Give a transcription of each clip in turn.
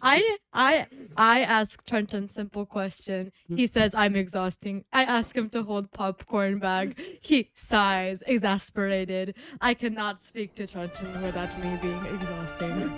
I ask Trenton simple question. He says I'm exhausting. I ask him to hold popcorn bag. He sighs, exasperated. I cannot speak to Trenton without me being exhausting.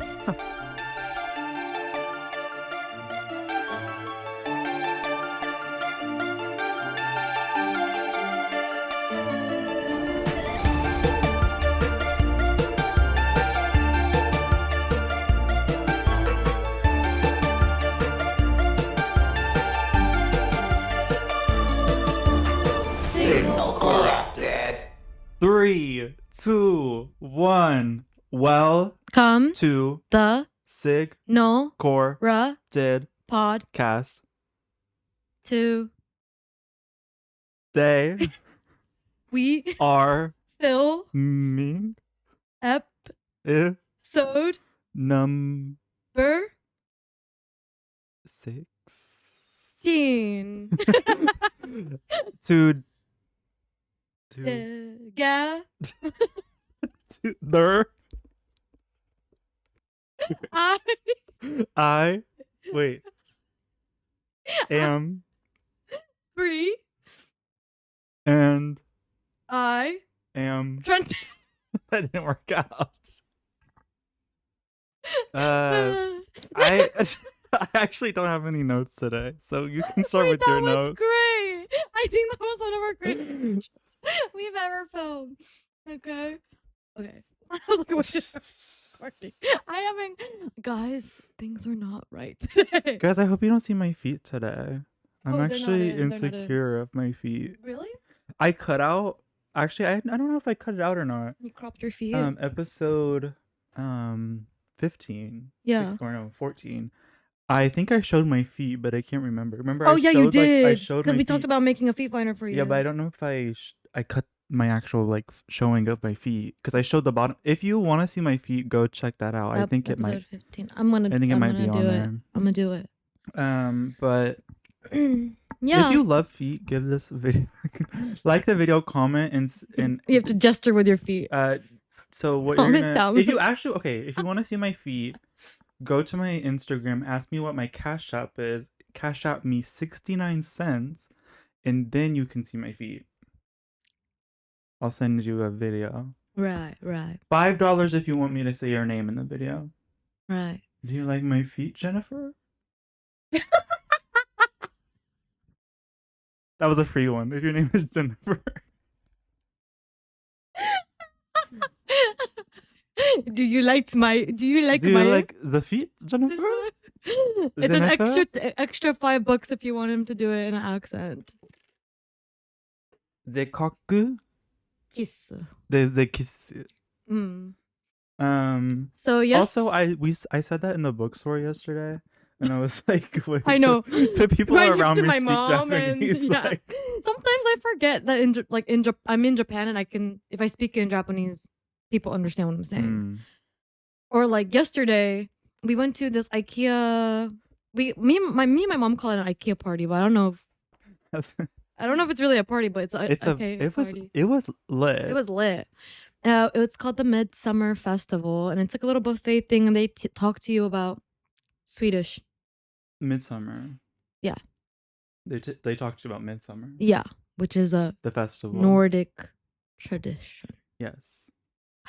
Signal corrupted. 3, 2, 1. Come to the Sig no Core ra did pod cast to they we are filming episode number 16. to Ga to there I wait am free. and I am Trent. that didn't work out. I actually don't have any notes today, so you can start with your That was notes. great. I think that was one of our greatest speeches we've ever filmed. Okay. I was like, what is recording? Guys, things are not right today. Guys, I hope you don't see my feet today. I'm Oh, they're not actually in, they're not in. insecure of my feet. Really? I cut out. Actually, I don't know if I cut it out or not. You cropped your feet? Episode 15. Yeah. Or no, 14. I think I showed my feet, but I can't remember. Remember? Oh, I yeah, showed, you did. I showed Because my we talked feet. about making a feet finder for you. Yeah, but I don't know if I cut my actual like showing of my feet because I showed the bottom. If you want to see my feet, go check that out. I think it might. Episode 15. I think it might be on there. I'm gonna do it. But yeah. if you love feet, give this video like the video, comment, and you have to gesture with your feet. So what Comment you're down gonna if you actually if you want to see my feet, go to my Instagram, ask me what my Cash App is, Cash App me 69 cents, and then you can see my feet. I'll send you a video. Right. $5 if you want me to say your name in the video. Right. Do you like my feet, Jennifer? That was a free one. If your name is Jennifer. Do you like my the feet, Jennifer? It's an extra $5 if you want him to do it in an accent. The koku. Kiss. There's the kiss. So yes. Also, I said that in the bookstore yesterday, and I was like, wait, I know. The people right around next to me my speak mom Japanese. And, yeah. Like... Sometimes I forget that I'm in Japan and if I speak in Japanese, people understand what I'm saying. Or like yesterday, we went to this IKEA. Me and my mom call it an IKEA party, but I don't know if it's really a party, but it was lit. It was lit. It's called the Midsummer Festival, and it's like a little buffet thing, and they talk to you about Swedish. Midsummer. Yeah. They talked about Midsummer. Yeah, which is the festival. Nordic tradition. Yes.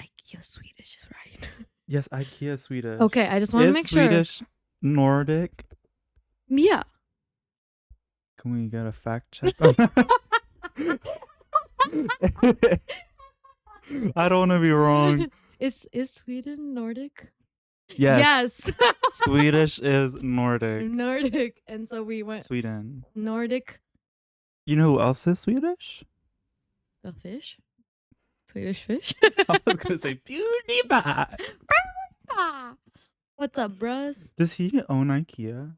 IKEA Swedish is right. Yes, IKEA Swedish. Okay, I just want to make sure. Swedish Nordic? Yeah. Can we get a fact check on that? I don't want to be wrong. Is Sweden Nordic? Yes. Swedish is Nordic. Nordic. And so we went Sweden. Nordic. You know who else is Swedish? The fish? Swedish fish? I was going to say beauty pie. What's up, bros? Does he own IKEA?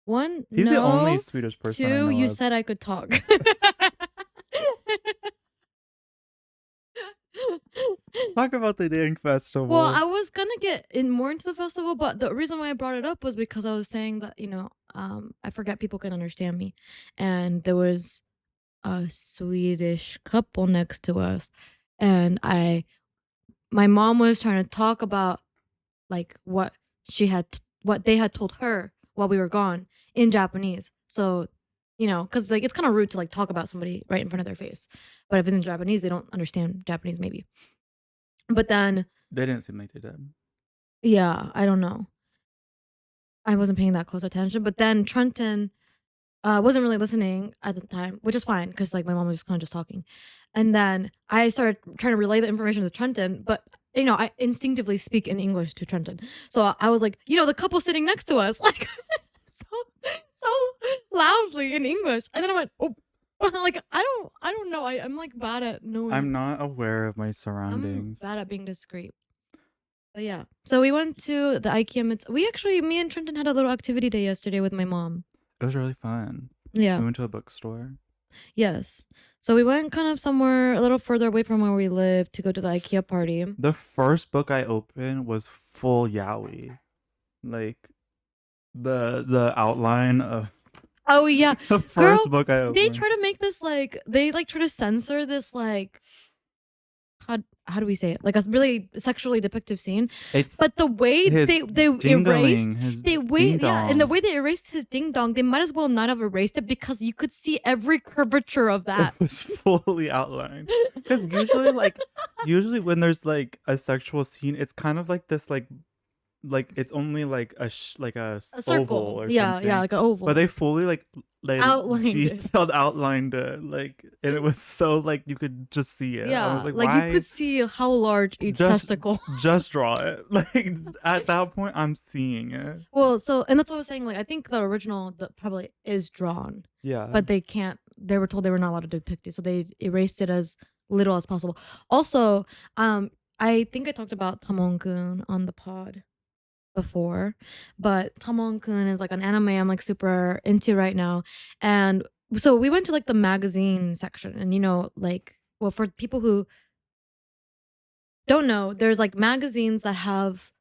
One, he's the only Swedish person I know you of. said I could talk. Talk about the dang festival. Well, I was gonna get more into the festival, but the reason why I brought it up was because I was saying that, I forget people can understand me. And there was a Swedish couple next to us. And my mom was trying to talk about like what what they had told her while we were gone in Japanese. So, because like it's kind of rude to like talk about somebody right in front of their face. But if it's in Japanese, they don't understand Japanese maybe. But then They didn't seem like they did. yeah, I don't know. I wasn't paying that close attention. But then Trenton wasn't really listening at the time, which is fine because like my mom was just kind of just talking. And then I started trying to relay the information to Trenton, but I instinctively speak in English to Trenton. So I was like, the couple sitting next to us, like so loudly in English. And then I went, oh, like I don't know. I'm like bad at knowing. I'm not aware of my I'm surroundings. bad at being discreet. But yeah. So we went to the IKEA. Me and Trenton had a little activity day yesterday with my mom. It was really fun. Yeah. We went to a bookstore. Yes. So we went kind of somewhere a little further away from where we live to go to the IKEA party. The first book I opened was full yaoi. Like the outline of Oh yeah. the first book I opened. They try to make this like try to censor this like how do we say it? Like a really sexually depictive scene. But the way they erased and the way they erased his ding dong, they might as well not have erased it because you could see every curvature of that. It was fully outlined. Because usually when there's like a sexual scene, it's kind of like this like it's only like a circle oval or yeah something. yeah, like an oval. But they fully like outlined it, like, and it was so like you could just see it. Yeah, I was like why? You could see how large each testicle. Just draw it. Like at that point, I'm seeing it. Well, and that's what I was saying. Like, I think the original probably is drawn. Yeah, but they can't. They were told they were not allowed to depict it, so they erased it as little as possible. Also, I think I talked about Tamon-kun on the pod before, but Tamon-kun is like an anime I'm like super into right now. And so we went to like the magazine section, and like, well, for people who don't know, there's like magazines that have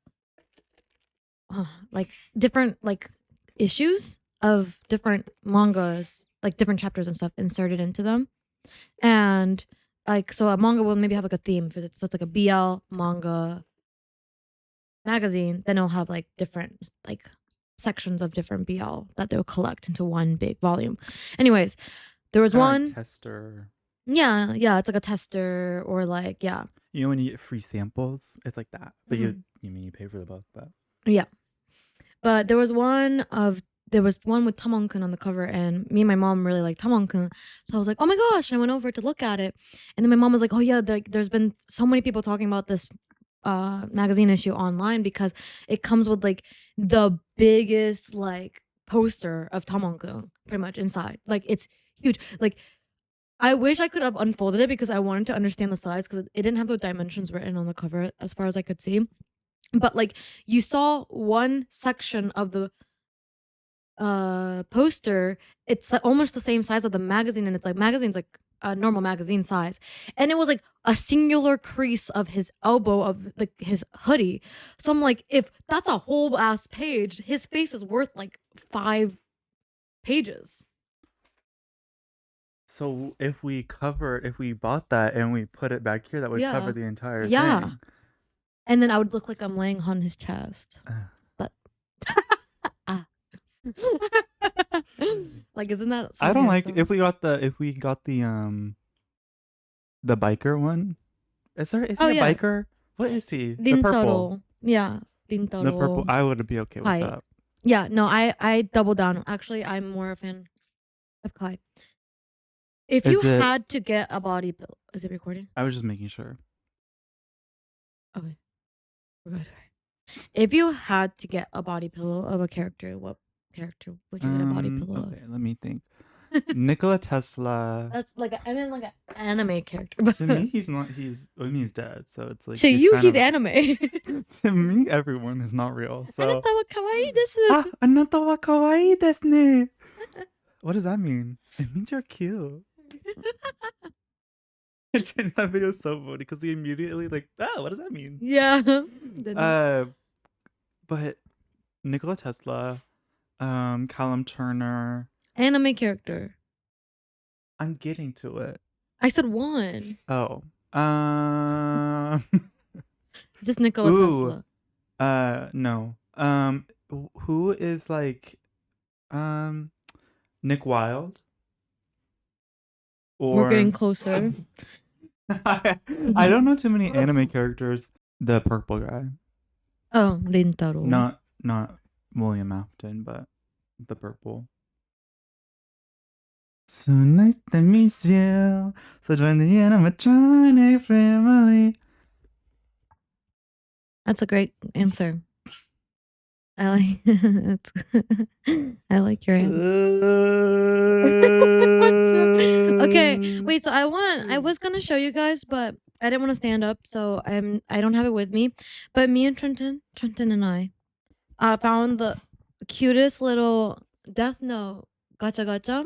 like different like issues of different mangas, like different chapters and stuff inserted into them. And like, so a manga will maybe have like a theme. So it's like a BL manga magazine, then it'll have like different like sections of different BL that they'll collect into one big volume. Anyways, there was one like tester. Yeah, it's like a tester or like when you get free samples, it's like that. But you pay for the book, but yeah. But there was one with Tamon-kun on the cover, and me and my mom really like Tamon-kun. So I was like, oh my gosh, I went over to look at it. And then my mom was like, oh yeah, there's been so many people talking about this magazine issue online because it comes with like the biggest like poster of Tamon-kun pretty much inside. Like it's huge. Like I wish I could have unfolded it because I wanted to understand the size because it didn't have the dimensions written on the cover as far as I could see. But like you saw one section of the poster, it's like almost the same size of the magazine, and it's like magazine's like a normal magazine size, and it was like a singular crease of his elbow of like his hoodie. So I'm like, if that's a whole ass page, his face is worth like 5 pages. So if we bought that and we put it back here, that would cover the entire thing. And then I would look like I'm laying on his chest. But like, isn't that so I don't handsome? like if we got the biker one. Is he a biker? What is he? The purple. Yeah, Rintaro. The purple. I would be okay with that. Yeah, no, I double down. Actually, I'm more a fan of Kai. If you had to get a body pillow, is it recording? I was just making sure. Okay, we're good. If you had to get a body pillow of a character, what character would you get a body pillow of? Okay, let me think. Nikola Tesla. That's like I mean like an anime character. To me, he's not. He's dead. So it's like to you, he's anime. To me, everyone is not real. So. あなたは可愛いです。Ah, あなたは可愛いですね. What does that mean? It means you're cute. That video is so funny because he immediately like, what does that mean? Yeah. But Nikola Tesla, Callum Turner. Anime character. I'm getting to it. I said one. Oh. Just Nikola Tesla. No. who is like Nick Wilde We're getting or closer. I don't know too many anime characters. The purple guy. Oh, Rintaro. Not William Afton, but the purple. So nice to meet you. So join the animatronic family. That's a great answer. I like I like your answer. Okay, wait, so I was gonna show you guys, but I didn't want to stand up, so I don't have it with me. But me and Trenton and I found the cutest little Death Note gacha,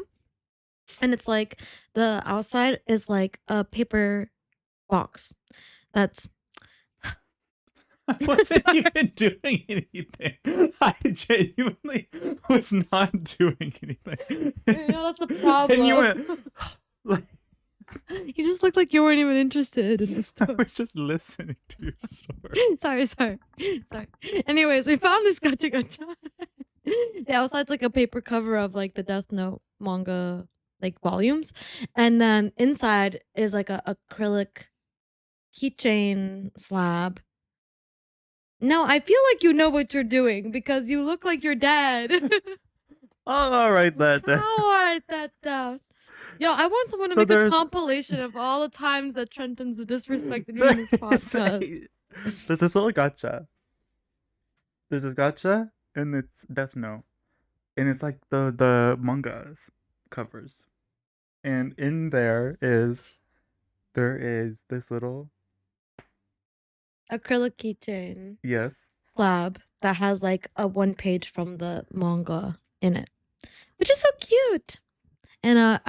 and it's like the outside is like a paper box that's I wasn't even doing anything. I genuinely was not doing anything. That's the problem. And you went like You just looked like you weren't even interested in the I story. was just listening to your story. sorry. Anyways, we found this gacha. The outside's like a paper cover of like the Death Note manga like volumes, and then inside is like a acrylic keychain slab. No, I feel like you know what you're doing because you look like your dad. I'll write that down. I'll write that down. Yo, I want someone to make a compilation of all the times that Trenton's disrespected me in this podcast. There's this little gacha. There's this gacha, and it's Death Note. And it's like the mangas covers. And in there is this little Acrylic keychain yes slab that has like a one page from the manga in it, which is so cute. And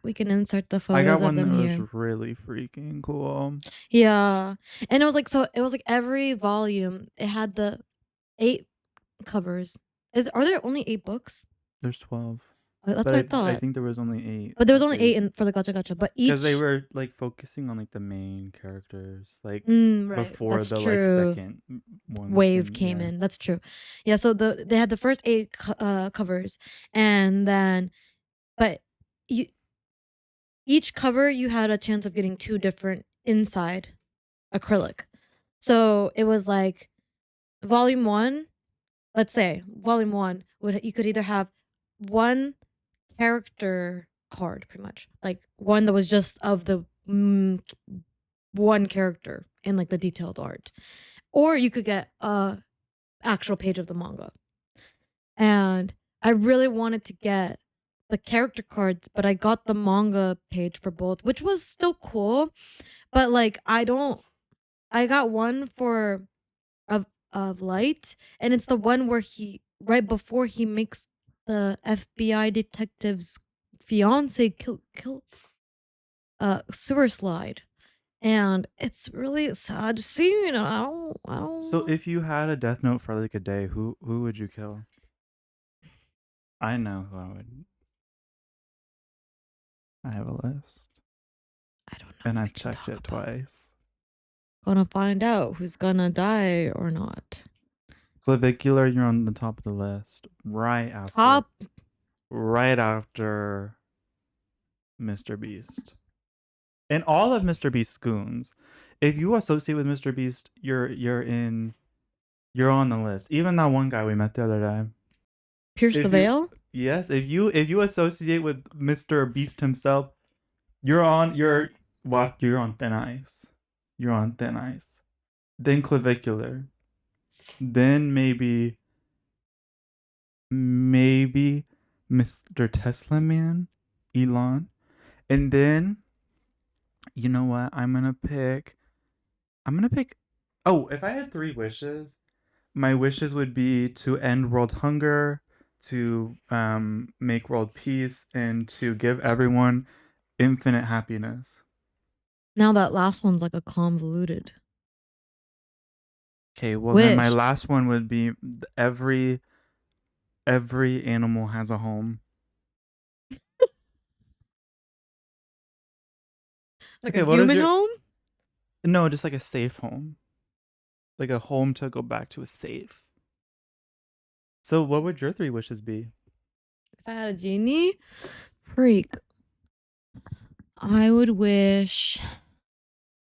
we can insert the photos I got of one them that here. was really freaking cool. Yeah, and it was like every volume it had the 8 covers. Are there only 8 books? There's 12. That's what I thought. I think there was only 8. But there was only 8 for the gacha. But each because they were like focusing on like the main characters, like right. before That's the true. like second one wave came in. That's true. Yeah. So they had the first 8 covers, and then but each cover you had a chance of getting 2 different inside acrylic. So it was like volume 1. Let's say volume 1 you could either have one character card, pretty much like one that was just of the one character in like the detailed art, or you could get a actual page of the manga. And I really wanted to get the character cards, but I got the manga page for both, which was still cool. But like I got one for of Light, and it's the one where he right before he makes the FBI detective's fiance kill sewer slide. And it's really sad to see, I don't So if you had a Death Note for like a day, who would you kill? I know who I would. I have a list. I don't know. And I've checked it twice. Gonna find out who's gonna die or not. Clavicular, you're on the top of the list. Right after Mr. Beast. And all of Mr. Beast's goons. If you associate with Mr. Beast, you're on the list. Even that one guy we met the other day. Pierce the Veil? Yes, if you associate with Mr. Beast himself, you're on thin ice. You're on thin ice. Then Clavicular. Then maybe Mr. Tesla Man, Elon. And then you know what? I'm gonna pick if I had 3 wishes, my wishes would be to end world hunger, to make world peace, and to give everyone infinite happiness. Now that last one's like a convoluted. Okay, well then my last one would be every animal has a home. Like a human home? No, just like a safe home. Like a home to go back to a safe So what would your 3 wishes be? If I had a genie, freak, I would wish.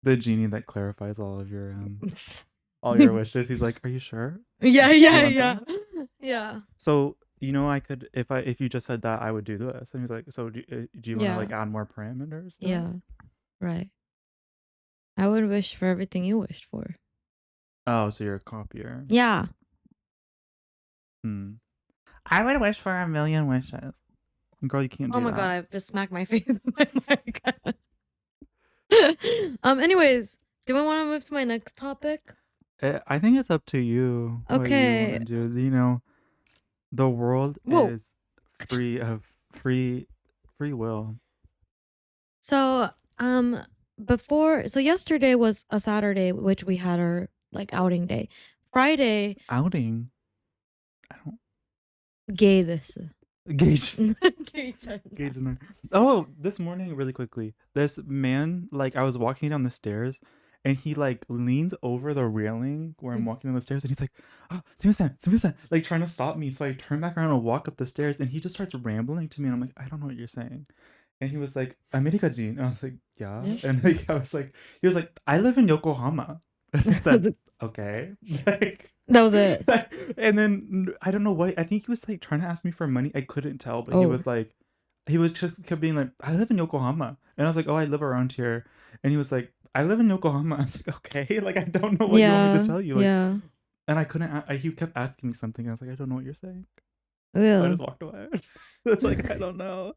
The genie that clarifies all your wishes. He's like, "Are you sure?" Yeah, You yeah, want yeah, that? yeah, So I could if you just said that I would do this, and he's like, "So do you want to yeah, like add more parameters?" To it? yeah. Right. I would wish for everything you wished for. Oh, so you're a copier. Yeah. Hmm. I would wish for a million wishes. Girl, you can't do Oh my that. god, I just smacked my face with my mic. Anyways, do I want to move to my next topic? I think it's up to you what you Okay. want to do. The world Whoa. is free of free will. So, yesterday was a Saturday, which we had our like outing day. Friday, Outing. I don't gay this. gauge. Gay Gates in there. Oh, this morning, really quickly, this man, like, I was walking down the stairs, and he like leans over the railing where I'm walking down the stairs, and he's like, "Oh, sumimasen," like trying to stop me. So I turn back around and walk up the stairs, and he just starts rambling to me, and I'm like, "I don't know what you're saying." And he was like, "America-jin," and I was like, "Yeah," and like he was like, "I live in Yokohama," and I said, "Okay," like. That was it. And then I don't know what, I think he was like trying to ask me for money. I couldn't tell, but he Oh. was like, he was just kept being like, "I live in Yokohama," and I was like, "Oh, I live around here," and he was like, "I live in Yokohama." I was like, "Okay," like I don't know what you want me to tell you, like, yeah. and I couldn't. He kept asking me something. And I was like, "I don't know what you're saying." So I Really? just walked away. It's like I don't know.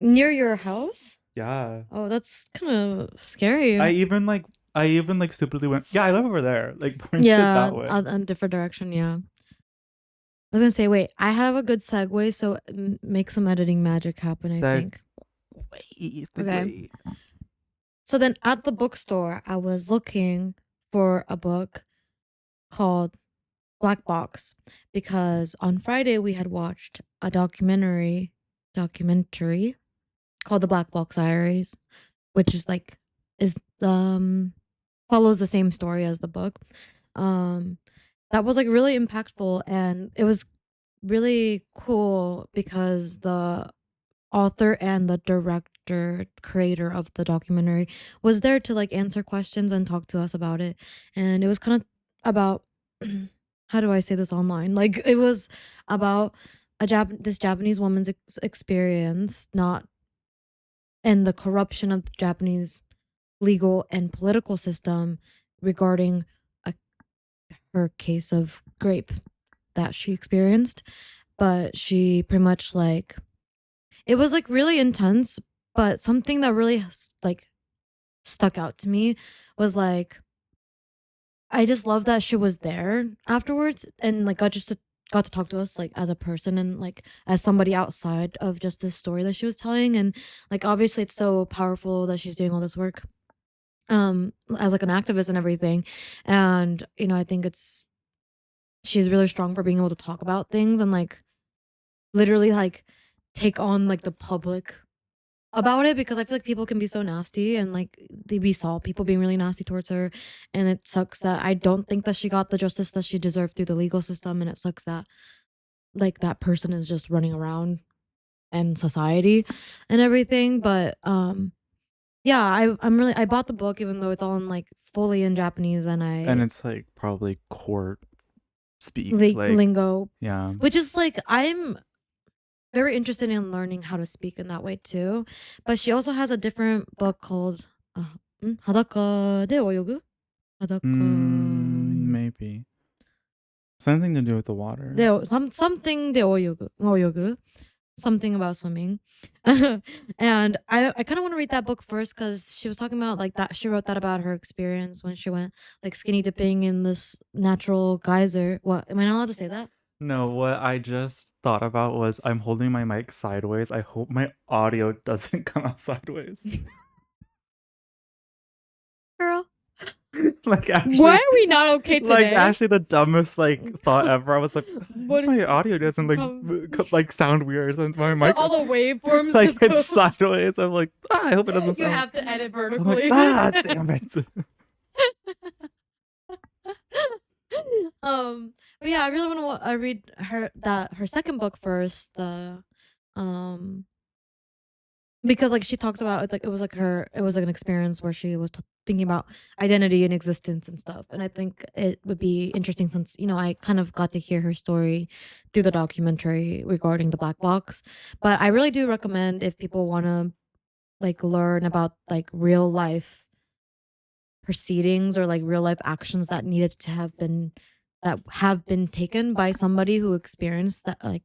Near your house? Yeah. Oh, that's kind of scary. I even like stupidly went, "Yeah, I live over there," like pointed yeah, that way. a different direction. Yeah. I was gonna say, wait, I have a good segue, so make some editing magic happen. I think. Okay. So then, at the bookstore, I was looking for a book called Black Box because on Friday we had watched a documentary called The Black Box Diaries, which is follows the same story as the book. That was like really impactful, and it was really cool because the author and the creator of the documentary was there to like answer questions and talk to us about it. And it was kind of about how do I say this online? Like it was about this Japanese woman's experience, not and the corruption of the Japanese legal and political system regarding her case of rape that she experienced. But she pretty much like it was like really intense, but something that really like stuck out to me was like I just love that she was there afterwards and like got to talk to us like as a person and like as somebody outside of just this story that she was telling. And like obviously it's so powerful that she's doing all this work as like an activist and everything. And I think she's really strong for being able to talk about things and like literally like take on like the public about it, because I feel like people can be so nasty and like we saw people being really nasty towards her, and it sucks that I don't think that she got the justice that she deserved through the legal system, and it sucks that like that person is just running around in society and everything. But yeah, I bought the book even though it's all in like fully in Japanese, and it's like probably court speak, like like lingo, yeah. which is like I'm very interested in learning how to speak in that way too. But she also has a different book called Hadaka de Oyogu? Hadaka Maybe something to do with the water. Something de Oyogu. Something about swimming. And I kind of want to read that book first because she was talking about like that. She wrote that about her experience when she went like skinny dipping in this natural geyser. What? Am I not allowed to say that? No, what I just thought about was I'm holding my mic sideways. I hope my audio doesn't come out sideways. Girl. Like actually, why are we not okay today? Like actually the dumbest like thought ever. I was like, what my audio doesn't like like sound weird since my mic all the waveforms like it's sideways. I'm like, I hope it doesn't you sound. have to edit I'm vertically. like, damn it. But yeah, I really want to. I read her second book first. Um, because like she talks about it was like an experience where she was thinking about identity and existence and stuff, and I think it would be interesting since I kind of got to hear her story through the documentary regarding the black box. But I really do recommend if people want to like learn about like real life proceedings or like real life actions that have been taken by somebody who experienced that like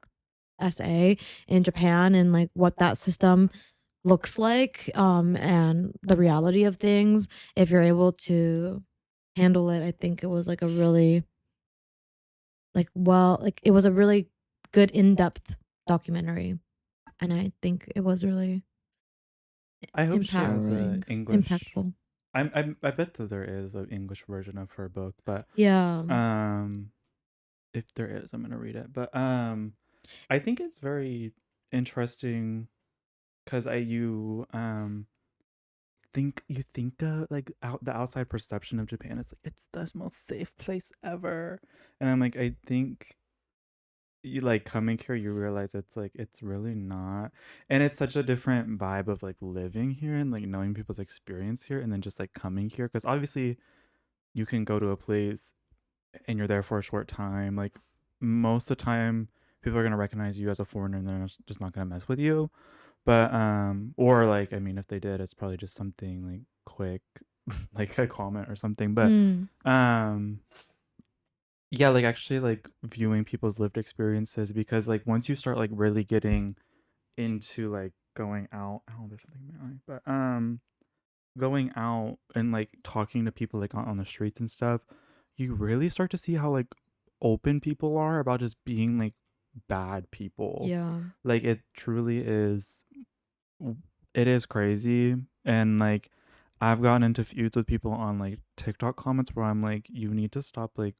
SA in Japan, and like what that system looks like, and the reality of things. If you're able to handle it, I think it was like a really it was a really good in-depth documentary, and I think it was really I hope she has a empowering, English. impactful. I bet that there is an English version of her book, but Yeah. if there is, I'm gonna read it. But I think it's very interesting because you think like the outside perception of Japan is like it's the most safe place ever, and I'm like I think you like coming here you realize it's like it's really not, and it's such a different vibe of like living here and like knowing people's experience here and then just like coming here because obviously you can go to a place and you're there for a short time, like most of the time people are going to recognize you as a foreigner and they're just not going to mess with you. But or like I mean if they did it's probably just something like quick like a comment or something. But Mm. um yeah, like actually like viewing people's lived experiences because like once you start like really getting into like going out, oh there's something in my eye. But going out and like talking to people like on the streets and stuff, you really start to see how like open people are about just being like bad people. Yeah. Like it truly is, it is crazy. And like I've gotten into feuds with people on like TikTok comments where I'm like, you need to stop like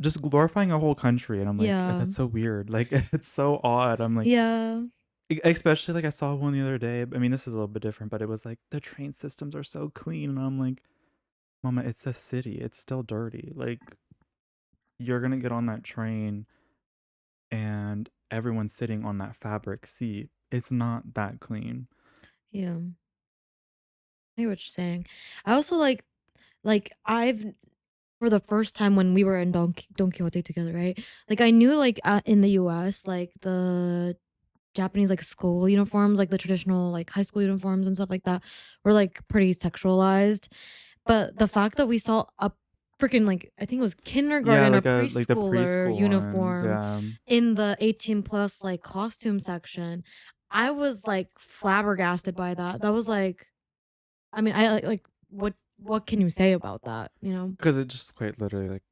just glorifying a whole country. And I'm like, Yeah. that's so weird. Like it's so odd. I'm like, Yeah. especially like I saw one the other day. I mean, this is a little bit different, but it was like the train systems are so clean, and I'm like, Mama, it's a city. It's still dirty. Like you're gonna get on that train, and everyone's sitting on that fabric seat. It's not that clean. Yeah. I hear what you're saying. I also I've for the first time when we were in Don Quixote together, right? Like I knew like in the US, like the Japanese like school uniforms, like the traditional like high school uniforms and stuff like that were like pretty sexualized. But the fact that we saw a freaking like I think it was Yeah, kindergarten or like the preschooler preschool ones. uniform Yeah, in the 18 plus like costume section, I was like flabbergasted by that. That was like I mean, I like what can you say about that, you know? because it just quite literally like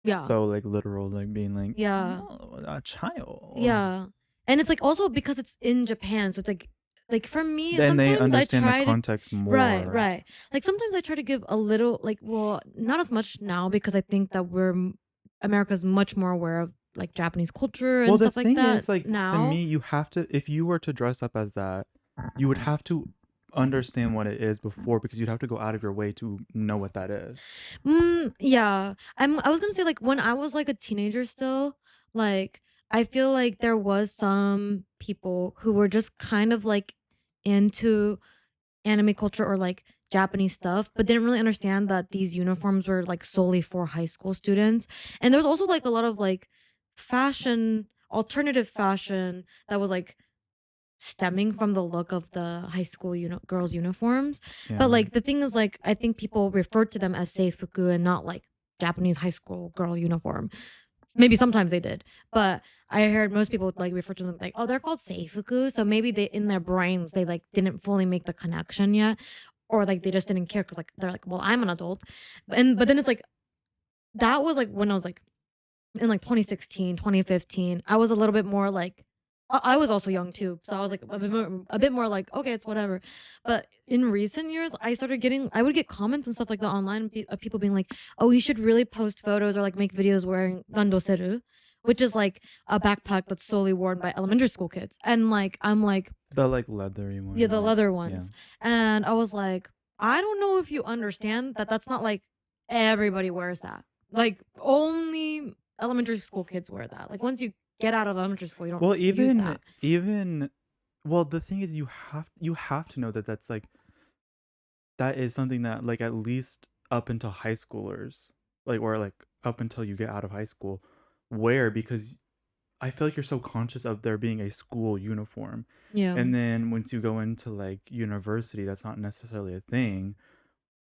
Yeah. so like literal, like being like, Yeah. no, a child. Yeah. And it's like also because it's in Japan, so it's like for me Then they sometimes I understand the try to context more. right. Like sometimes I try to give a little like well, not as much now because I think that America's much more aware of like Japanese culture and Well, the stuff like thing that is, like, to now. me, you have to, if you were to dress up as that, you would have to understand what it is before because you'd have to go out of your way to know what that is. Yeah. I was gonna say like when I was like a teenager still, like I feel like there was some people who were just kind of like into anime culture or like Japanese stuff, but didn't really understand that these uniforms were like solely for high school students. And there was also like a lot of like alternative fashion that was like stemming from the look of the high school girls uniforms. Yeah. But like the thing is like I think people refer to them as seifuku and not like Japanese high school girl uniform. Maybe sometimes they did, but I heard most people like refer to them like, oh, they're called seifuku. So maybe they in their brains they like didn't fully make the connection yet, or like they just didn't care because like they're like, well, I'm an adult, but then it's like that was like when I was like in like 2016, 2015. I was a little bit more like I was also young too, so I was like a bit more like okay, it's whatever. But in recent years, I would get comments and stuff like that online of people being like, "Oh, you should really post photos or like make videos wearing randoseru," which is like a backpack that's solely worn by elementary school kids. And like I'm like, The like leathery ones. yeah, the right? leather Yeah. ones. And I was like, I don't know if you understand that that's not like everybody wears that. Like only elementary school kids wear that. Like once you get out of elementary school, you don't Well, use that. well, the thing is, you have to know that that's like that is something that like at least up until high schoolers, like or like up until you get out of high school, wear, because I feel like you're so conscious of there being a school uniform. Yeah. And then once you go into like university, that's not necessarily a thing.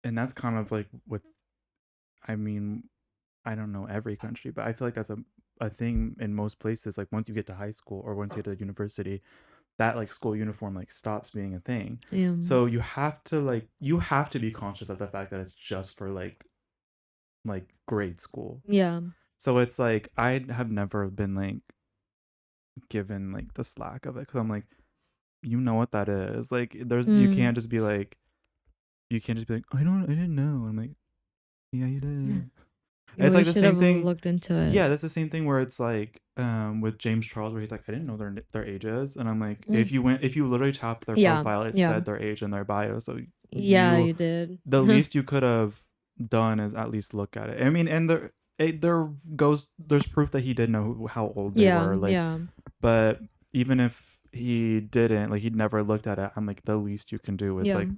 And that's kind of like with, I mean, I don't know every country, but I feel like that's a thing in most places. Like once you get to high school or once you get to university, that like school uniform like stops being a thing. Yeah. So you have to be conscious of the fact that it's just for like grade school. Yeah. So it's like I have never been like given like the slack of it, because I'm like, you know what that is. Like you can't just be like I didn't know. I'm like, yeah, you did. It's like the same thing. Looked into it. Yeah, that's the same thing where it's like with James Charles, where he's like, I didn't know their ages, and I'm like, if you literally tapped their profile, it said their age in their bio. So you did. The least you could have done is at least look at it. I mean, and there's proof that he did know how old they were. Like, but even if he didn't, like, he'd never looked at it, I'm like, the least you can do is like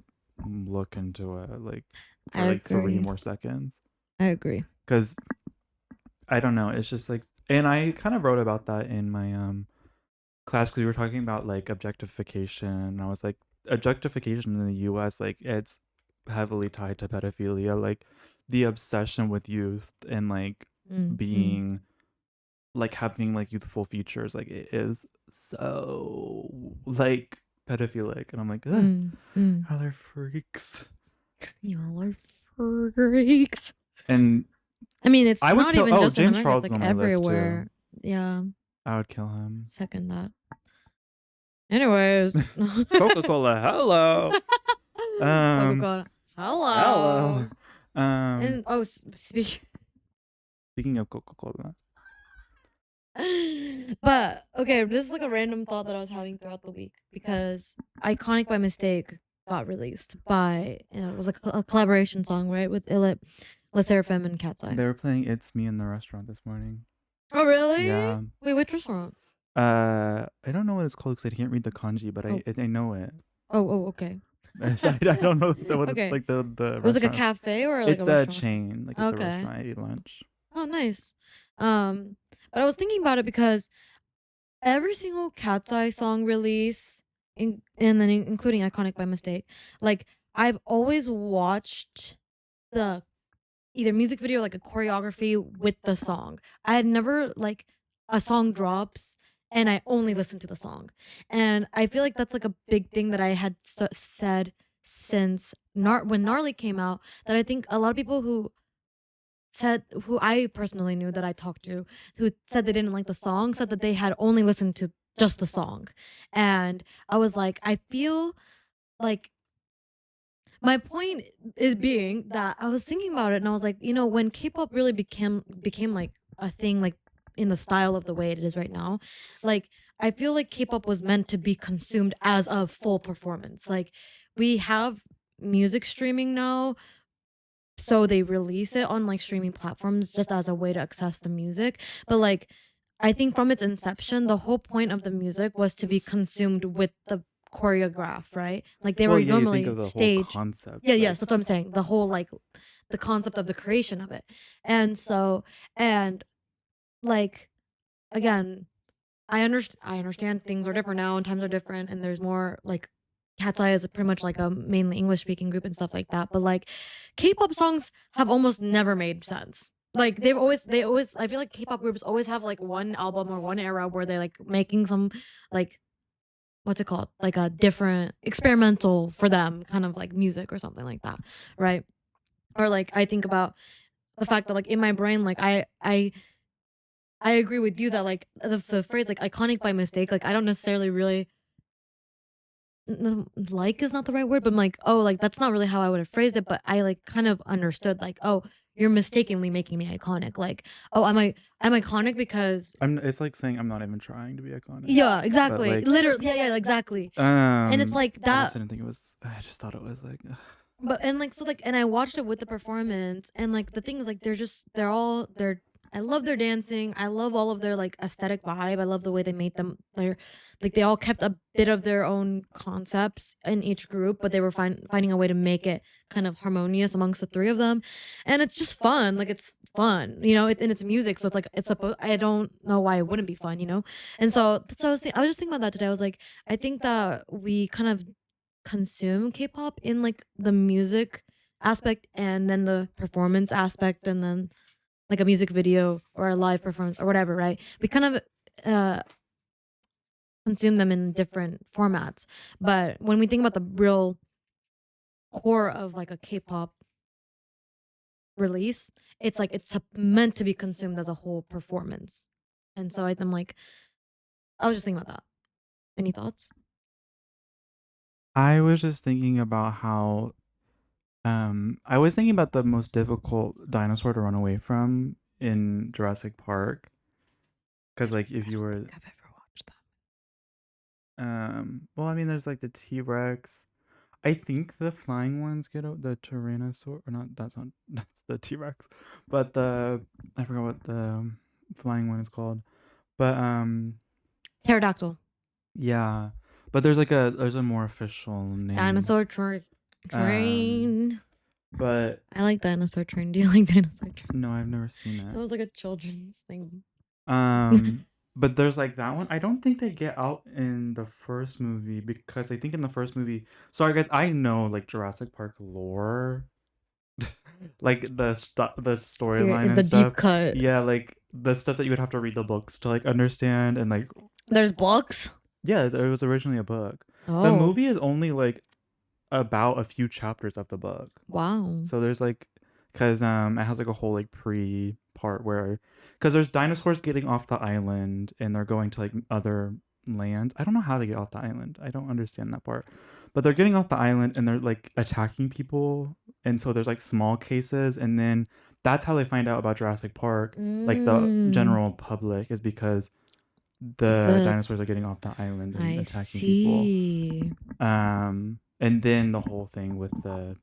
look into it, like, for like 3 more seconds. I agree. Because I don't know, it's just like, and I kind of wrote about that in my class, because we were talking about like objectification, and I was like, objectification in the US, like, it's heavily tied to pedophilia, like the obsession with youth and like being like having like youthful features, like it is so like pedophilic, and I'm like, y'all are freaks. Y'all are freaks. And I mean, it's not even just James in Charles, America, it's like everywhere. Yeah. I would kill him. Second that. Anyways. Coca-Cola, hello. Coca-Cola, hello. And speaking of Coca-Cola. But okay, this is like a random thought that I was having throughout the week, because Iconic by Mistake got released by, it was like a collaboration song, right, with Illit, La Seraphim, and Cat's Eye. They were playing It's Me in the restaurant this morning. Oh really? Yeah. Wait, which restaurant? I don't know what it's called because I can't read the kanji, but I know it. Oh, okay. I don't know what Okay. it's like the It was like a cafe or like it's a restaurant? chain, like it's a restaurant. I ate lunch. Oh, nice. But I was thinking about it because every single Cat's Eye song release, and then including Iconic by Mistake, like I've always watched the either music video or like a choreography with the song. I had never like a song drops and I only listen to the song. And I feel like that's like a big thing that I had said since when Gnarly came out, that I think a lot of people who I personally knew, that I talked to, who said they didn't like the song, said that they had only listened to just the song. And I was like, I feel like my point is being that I was thinking about it, and I was like, when K-pop really became like a thing, like in the style of the way it is right now, like I feel like K-pop was meant to be consumed as a full performance. Like we have music streaming now, so they release it on like streaming platforms just as a way to access the music. But like, I think from its inception, the whole point of the music was to be consumed with the choreograph, right? Like they were normally staged. Concept, yes, that's what I'm saying. The whole like the concept of the creation of it. And so, and like, again, I understand things are different now and times are different, and there's more like Cat's Eye is pretty much like a mainly English speaking group and stuff like that. But like K-pop songs have almost never made sense. Like they always I feel like K-pop groups always have like one album or one era where they're like making some like, what's it called, like a different experimental for them kind of like music or something like that, right? Or like I think about the fact that like in my brain, like I agree with you that like the phrase like Iconic by Mistake, like I don't necessarily really like is not the right word, but I'm like, oh, like that's not really how I would have phrased it, but I like kind of understood like, oh, you're mistakenly making me iconic. Like, oh, I'm iconic because it's like saying I'm not even trying to be iconic. Yeah, exactly. Like, literally, yeah, exactly. And it's like that. I didn't think it was. I just thought it was like. But and like so like and I watched it with the performance, and like the thing is like they're I love their dancing. I love all of their like aesthetic vibe. I love the way they made them. They're like they all kept a bit of their own concepts in each group, but they were finding a way to make it kind of harmonious amongst the three of them, and it's just fun. Like it's fun, and it's music, so it's like I don't know why it wouldn't be fun, And so I was just thinking about that today. I was like, I think that we kind of consume K-pop in like the music aspect and then the performance aspect and then like a music video or a live performance or whatever, right? We kind of uh consume them in different formats. But when we think about the real core of like a K-pop release, it's like it's meant to be consumed as a whole performance. And so I'm like, I was just thinking about that. Any thoughts? I was just thinking about how I was thinking about the most difficult dinosaur to run away from in Jurassic Park. Because like if you were I've ever watched that. well, I mean there's like the T-Rex. I think the flying ones get out, the Tyrannosaur or not, that's the T-Rex. But I forgot what the flying one is called. But Pterodactyl. yeah. But there's a more official name. Dinosaur train. But I like Dinosaur Train. Do you like Dinosaur Train? no, I've never seen That it. was like a children's thing. But there's like that one. I don't think they get out in the first movie because I think in the first movie. Sorry guys, I know like Jurassic Park lore, like the storyline and The stuff. deep cut. Yeah, like the stuff that you would have to read the books to like understand and like. There's books. Yeah, there was originally a book. Oh. The movie is only like about a few chapters of the book. Wow. So there's like, cause it has like a whole like pre part where, cause there's dinosaurs getting off the island and they're going to like other lands. I don't know how they get off the island. I don't understand that part, but they're getting off the island and they're like attacking people. And so there's like small cases, and then that's how they find out about Jurassic Park. Like the general public is because the dinosaurs are getting off the island and attacking people. And then the whole thing with the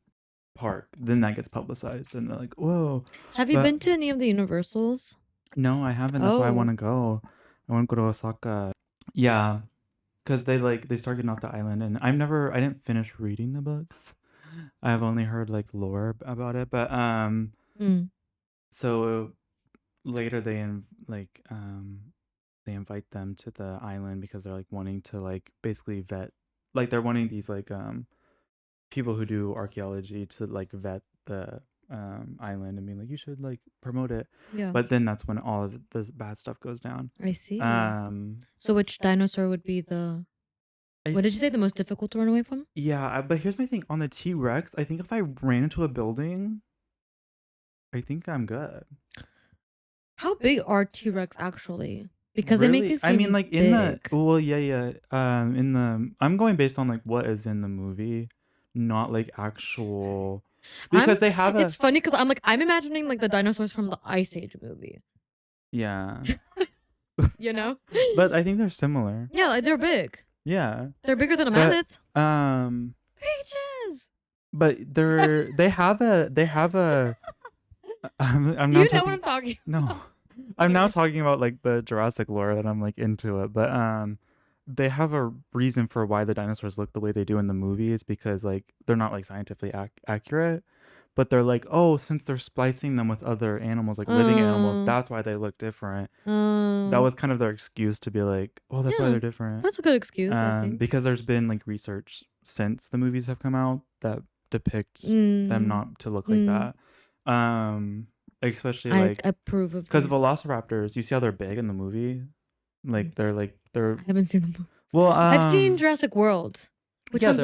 park, then that gets publicized, and they're like, "Whoa!" Have you been to any of the Universals? No, I haven't. That's why I want to go. I want to go to Osaka. Yeah, because they start getting off the island, and I didn't finish reading the books. I've only heard like lore about it, but so later they they invite them to the island because they're like wanting to like basically vet, like they're wanting these like people who do archaeology to like vet the island and be like, you should like promote it. Yeah. But then that's when all of this bad stuff goes down. I see. So which dinosaur would be the what did you say the most difficult to run away from? Yeah, but here's my thing on the T-Rex. I think if I ran into a building, I think I'm good. How big are T-Rex actually? Because they make it seem I mean, like big. in the in the I'm going based on like what is in the movie, not like actual, because they have It's funny because I'm imagining like the dinosaurs from the Ice Age movie. Yeah. You know? But I think they're similar. Yeah, like they're big. Yeah. They're bigger than a mammoth. Peaches. But they have a I'm Do not you know talking, what I'm talking no. about? I'm now talking about like the Jurassic lore and I'm like into it, but they have a reason for why the dinosaurs look the way they do in the movies, because like they're not like scientifically accurate, but they're like, oh, since they're splicing them with other animals, like living animals, that's why they look different. That was kind of their excuse to be like, oh, that's why they're different. That's a good excuse, I think. Because there's been like research since the movies have come out that depicts them not to look like that. Especially I like approve of because velociraptors, you see how they're big in the movie, like they're I haven't seen them. Well, I've seen Jurassic World. Which one's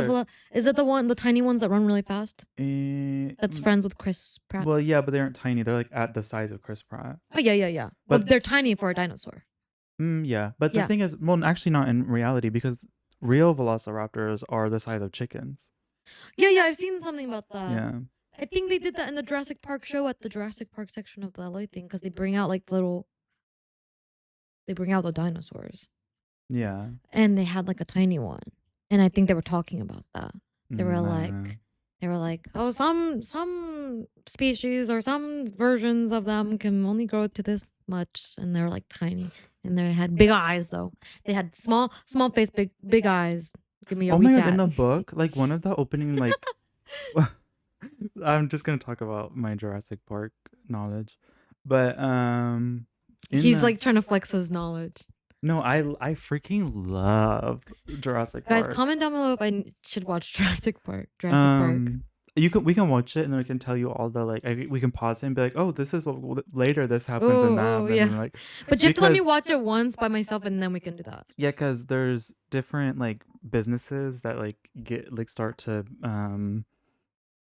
is that the tiny ones that run really fast? That's friends with Chris Pratt. Well, yeah, but they aren't tiny. They're like at the size of Chris Pratt. Oh yeah. But they're tiny for a dinosaur. Yeah, but the thing is, well, actually not in reality, because real velociraptors are the size of chickens. Yeah, I've seen something about that. Yeah. I think they did that in the Jurassic Park show at the Jurassic Park section of the LA thing, because they bring out the dinosaurs. Yeah. And they had like a tiny one. And I think they were talking about that. They were like, They were like, oh, some species or some versions of them can only grow to this much, and they're like tiny, and they had big eyes though. They had small face, big eyes. Give me a Oh my god, WeChat. in the book, like one of the opening like I'm just gonna talk about my Jurassic Park knowledge. But He's like trying to flex his knowledge. no, I freaking love Jurassic Guys, Park. comment down below if I should watch Jurassic Park. Park. We can watch it and then we can tell you all the like we can pause it and be like, oh, this is later this happens and that. Oh, And yeah. like, but you have to let me watch it once by myself and then we can do that. Yeah, because there's different like businesses that like start to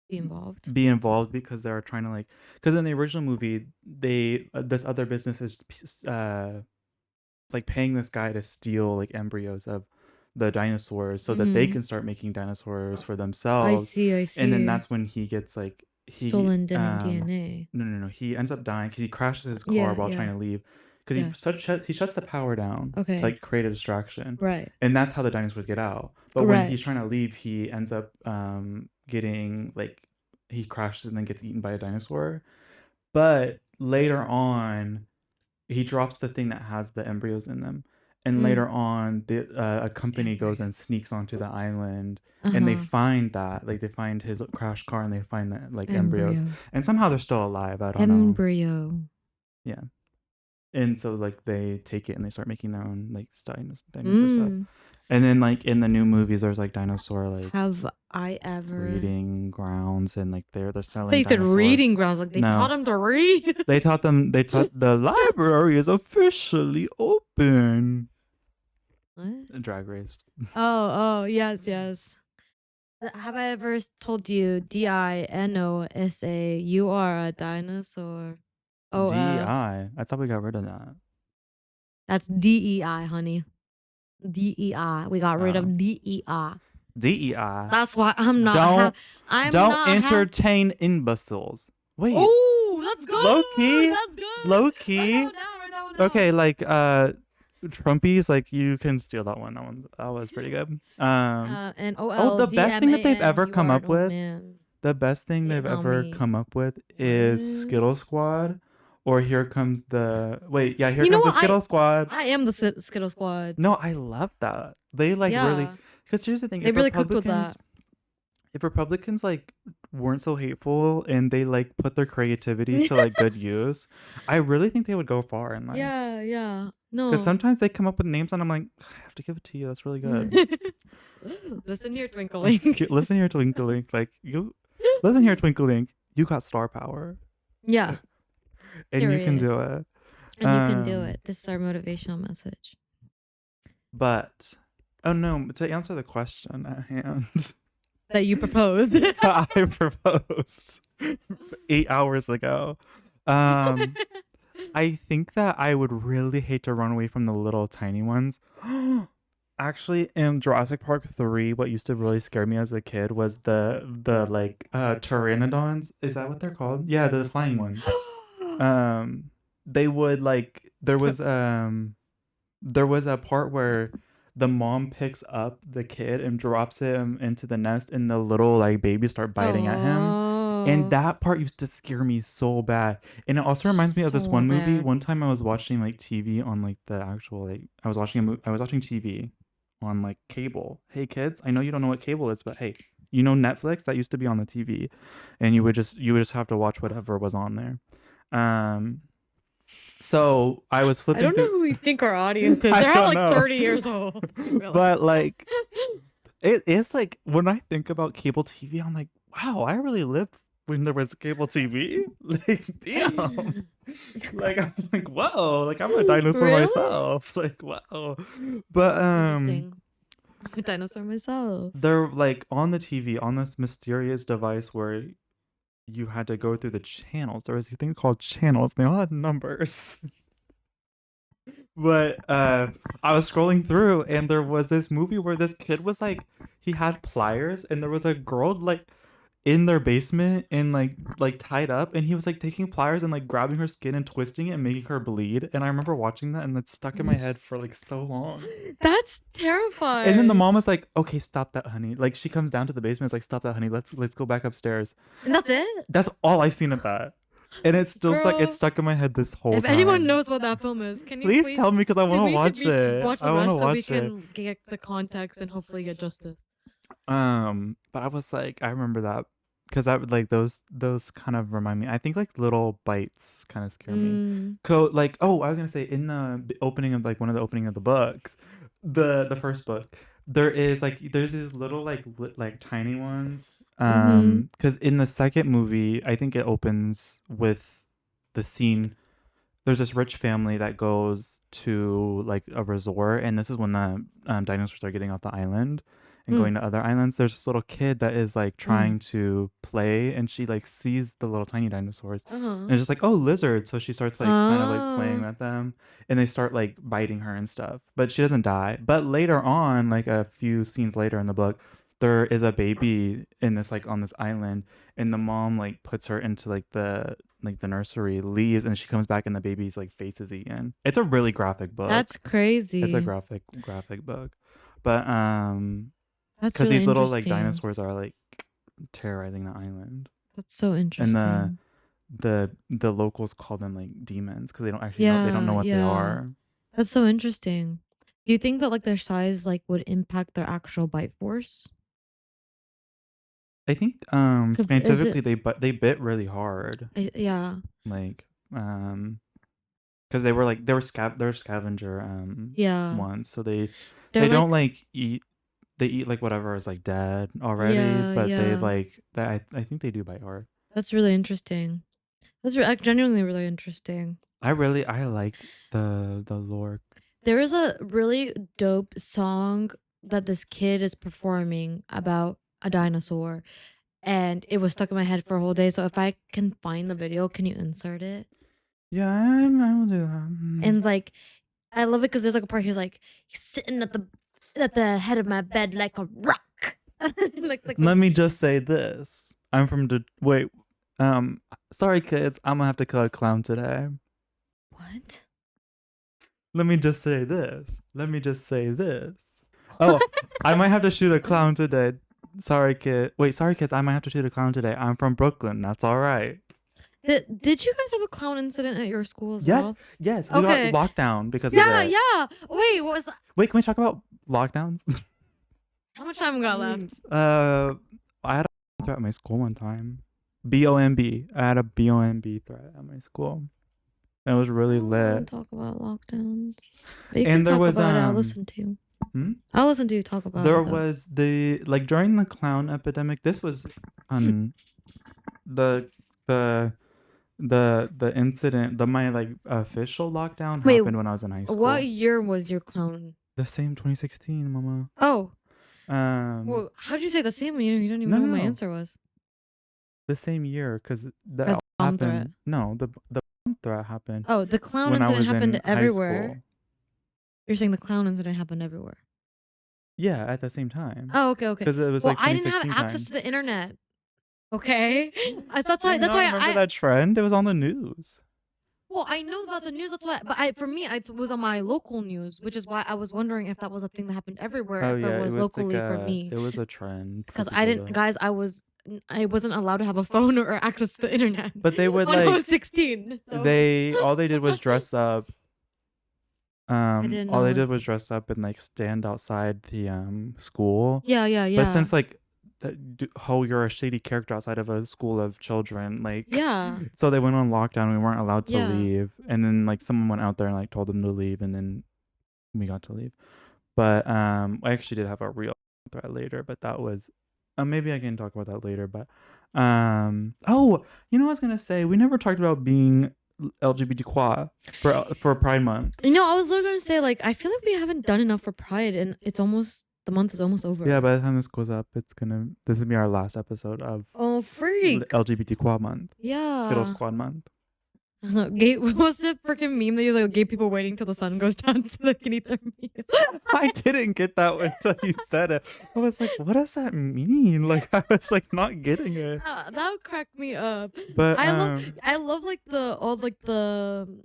be involved because they're trying to like, because in the original movie they this other business is like paying this guy to steal like embryos of the dinosaurs so that they can start making dinosaurs for themselves. I see. And then that's when he gets like stolen DNA. No. He ends up dying because he crashes his car while trying to leave. Because he shuts the power down to like create a distraction. Right. And that's how the dinosaurs get out. But when he's trying to leave, he ends up getting like he crashes and then gets eaten by a dinosaur. But later on, he drops the thing that has the embryos in them. And later on, a company goes and sneaks onto the island, and they find that, like, they find his crashed car, and they find that, like, embryos. And somehow they're still alive. I don't know. Embryo. Yeah. And so, like, they take it and they start making their own, like, dinosaur stuff. And then, like, in the new movies, there's, like, dinosaur, like... Have I ever... Reading grounds, and, like, they're selling They said dinosaurs. reading grounds. Like, they taught them to read. They taught the library is officially open. What? Drag Race. Oh, yes. Have I ever told you DINOSA? You are a dinosaur. Oh, DEI. I thought we got rid of that. That's DEI, honey. DEI. We got rid of DEI. DEI. That's why I'm not. Don't entertain imbeciles. Wait. Oh, that's good. Low key. That's good. Low key. Okay, like Trumpies, like you can steal that one. That was pretty good. And the best thing that they've ever come up with. Man. The best thing they've ever come up with is Skittle Squad. Or here comes the here comes the Skittle Squad. I am the Skittle Squad. No, I love that. They like really, because here's the thing. They really cooked with that. If Republicans like weren't so hateful and they like put their creativity to like good use, I really think they would go far in life. Yeah. No. Because sometimes they come up with names and I'm like, I have to give it to you. That's really good. Listen here, Twinkling. Listen here, Twinkling. Listen here, Twinkling. You got star power. Yeah. And you can do it. And you can do it. This is our motivational message. But, oh no, to answer the question at hand. That you proposed. I proposed 8 hours ago. I think that I would really hate to run away from the little tiny ones. Actually, in Jurassic Park 3, what used to really scare me as a kid was the pteranodons. Is that what they're called? Yeah, the flying ones. They would like there was a part where the mom picks up the kid and drops him into the nest and the little like babies start biting at him. And that part used to scare me so bad. And it also reminds me of this one movie. One time I was watching like TV on like the actual like I was watching TV on like cable. Hey kids, I know you don't know what cable is, but hey, you know Netflix? That used to be on the TV. And you would just have to watch whatever was on there. So I was flipping. I don't know who we think our audience is. They're all like 30 years old. But like, it is like when I think about cable TV, I'm like, wow, I really lived when there was cable TV. Like, damn. Like I'm like, whoa, like I'm a dinosaur myself. Like, wow. But I'm a dinosaur myself. They're like on the TV on this mysterious device where you had to go through the channels. There was these things called channels. They all had numbers. But I was scrolling through and there was this movie where this kid was like, he had pliers and there was a girl like in their basement and like tied up, and he was like taking pliers and like grabbing her skin and twisting it and making her bleed. And I remember watching that, and it's stuck in my head for like so long. That's terrifying. And then the mom was like, "Okay, stop that, honey." Like she comes down to the basement, it's like, "Stop that, honey. Let's go back upstairs." And that's it. That's all I've seen of that, and it's still stuck. Girl. It's stuck in my head this whole If time. anyone knows what that film is, can you please tell me, because I want to watch it. Watch the I want rest to so we watch it. can get the context and hopefully get justice. But I was like, I remember that because I would like those kind of remind me. I think like little bites kind of scare me. Like, oh, I was gonna say in the opening of like one of the opening of the books, the first book, there's these little like tiny ones. Because in the second movie, I think it opens with the scene. There's this rich family that goes to like a resort, and this is when the dinosaurs are getting off the island and going to other islands. There's this little kid that is like trying to play, and she like sees the little tiny dinosaurs, and it's just like, oh, lizards. So she starts like kind of like playing with them, and they start like biting her and stuff, but she doesn't die. But later on, like a few scenes later in the book, there is a baby in this like on this island, and the mom like puts her into like the nursery, leaves, and she comes back and the baby's like face is eaten. It's a really graphic book. That's crazy. It's a graphic book. But that's because really these little like dinosaurs are like terrorizing the island. That's so interesting. And the locals call them like demons because they don't actually know, they don't know what they are. That's so interesting. Do you think that like their size like would impact their actual bite force? I think scientifically they bit really hard. Yeah. Like because they were scavenger ones, so they don't like eat. They eat like whatever is like dead already, but they like that. I think they do bite hard. That's really interesting. That's genuinely really interesting. I like the lore. There is a really dope song that this kid is performing about a dinosaur, and it was stuck in my head for a whole day. So if I can find the video, can you insert it? Yeah, I will do that. And like, I love it because there's like a part he's like, he's sitting at the head of my bed like a rock. Let me just say this. I'm from wait. Sorry kids, I'm gonna have to kill a clown today. What? Let me just say this. Oh, I might have to shoot a clown today. Sorry kids, I might have to shoot a clown today. I'm from Brooklyn. That's all right. Did you guys have a clown incident at your school as well? Yes. We got locked down because of that. Yeah. Wait, what was that? Wait, can we talk about lockdowns? How much time we got left? I had a threat at my school one time. BOMB. I had a BOMB threat at my school. It was really lit. Talk about lockdowns. And there was I'll listen to you. I'll listen to you talk about there was the like during the clown epidemic. This was the incident, my like official lockdown happened when I was in high school. What year was your clown? The same 2016, mama. Oh. Well, how'd you say the same year? You don't even know what my answer was. The same year, because the happened. Threat. No, the threat happened. Oh, the clown incident happened everywhere. You're saying the clown incident happened everywhere? Yeah, at the same time. Oh, okay. Because it was like I didn't have access to the internet. Okay, that's why. Remember that trend? It was on the news. Well, I know about the news. That's why. But for me, it was on my local news, which is why I was wondering if that was a thing that happened everywhere. Oh, if yeah, it was locally for me. It was a trend. Because I didn't, guys. I wasn't allowed to have a phone or access to the internet. But they would when I was 16. So. All they did was dress up. All they did was dress up and like stand outside the school. Yeah. But since like you're a shady character outside of a school of children, like so they went on lockdown. We weren't allowed to leave, and then like someone went out there and like told them to leave, and then we got to leave. But I actually did have a real threat later, but that was maybe I can talk about that later. But oh, you know what I was gonna say? We never talked about being LGBTQ for Pride Month. You know, I was literally gonna say like I feel like we haven't done enough for Pride, and the month is almost over. Yeah, by the time this goes up, this will be our last episode of freak LGBTQ month. Yeah, Skittle Squad month. Gay, what was the freaking meme that you like gay people waiting till the sun goes down so they can eat their meal? I didn't get that until you said it. I was like, what does that mean? Like, I was like not getting it. That would crack me up. But I love like the all like the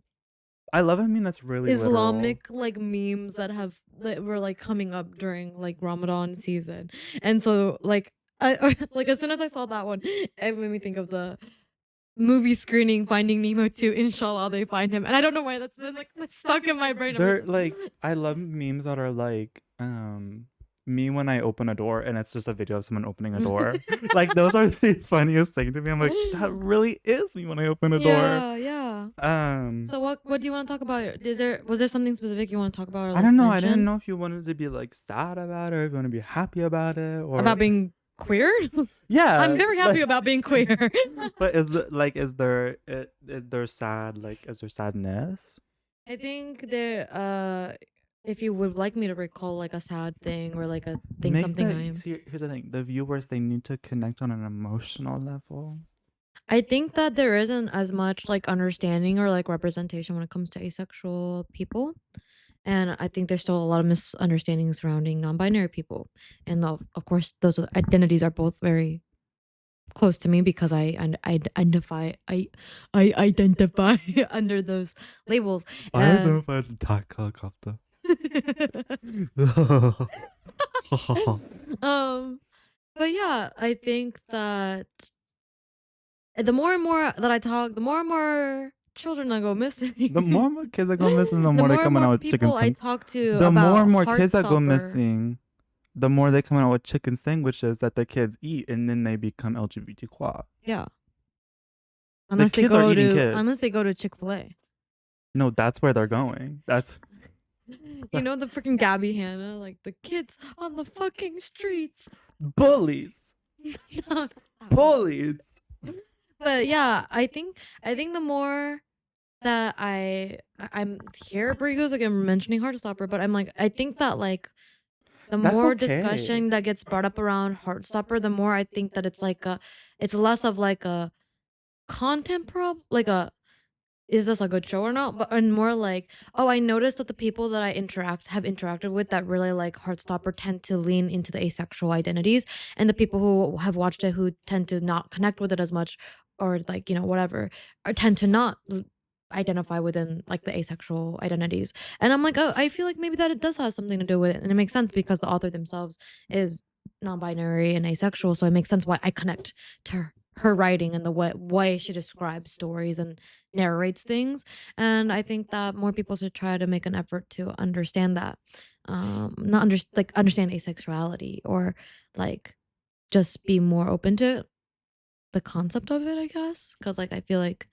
I love a meme that's really Islamic literal. like memes that were like coming up during like Ramadan season, and so like like as soon as I saw that one, it made me think of the movie screening Finding Nemo 2. Inshallah, they find him, and I don't know why that's been like stuck in my brain. They're like, I love memes that are like, me when I open a door and it's just a video of someone opening a door. Like those are the funniest thing to me. I'm like, that really is me when I open a door. Yeah. So what do you want to talk about? Was there something specific you want to talk about? Or, like, I don't know. mention? I didn't know if you wanted to be like sad about it, or if you want to be happy about it, or about being queer. Yeah, I'm very happy about being queer. But is there sad, like, is there sadness? I think there if you would like me to recall like a sad thing or like a thing Here's the thing: the viewers, they need to connect on an emotional level. I think that there isn't as much like understanding or like representation when it comes to asexual people. And I think there's still a lot of misunderstanding surrounding non-binary people. And of course, those identities are both very close to me because I identify under those labels. I identify as a attack helicopter. But yeah, I think that the more and more that I talk, the more and more children I go missing. The more and more kids that go missing, the more they coming out with chicken I talk to The about more and more kids that go Heartstopper. missing, the more they come out with chicken sandwiches that the kids eat, and then they become LGBTQ. Yeah. Unless they kids are go eating to kids. Chick-fil-A. No, that's where they're going. That's You know the freaking Gabby Hanna, like the kids on the fucking streets. bullies. No. Bullies. But yeah, I think the more that I'm here, Brigo's like I'm mentioning Heartstopper, but I'm like I think that like the That's more okay. discussion that gets brought up around Heartstopper, the more I think that it's like it's less of like a content problem, like a is this a good show or not, but and more like, oh, I noticed that the people that I have interacted with that really like Heartstopper tend to lean into the asexual identities, and the people who have watched it who tend to not connect with it as much, or like whatever, or tend to not identify within like the asexual identities. And I'm like, oh, I feel like maybe that it does have something to do with it, and it makes sense because the author themselves is non-binary and asexual, so it makes sense why I connect to her writing and the way she describes stories and narrates things. And I think that more people should try to make an effort to understand that, not understand asexuality, or like just be more open to the concept of it, I guess, because like I feel like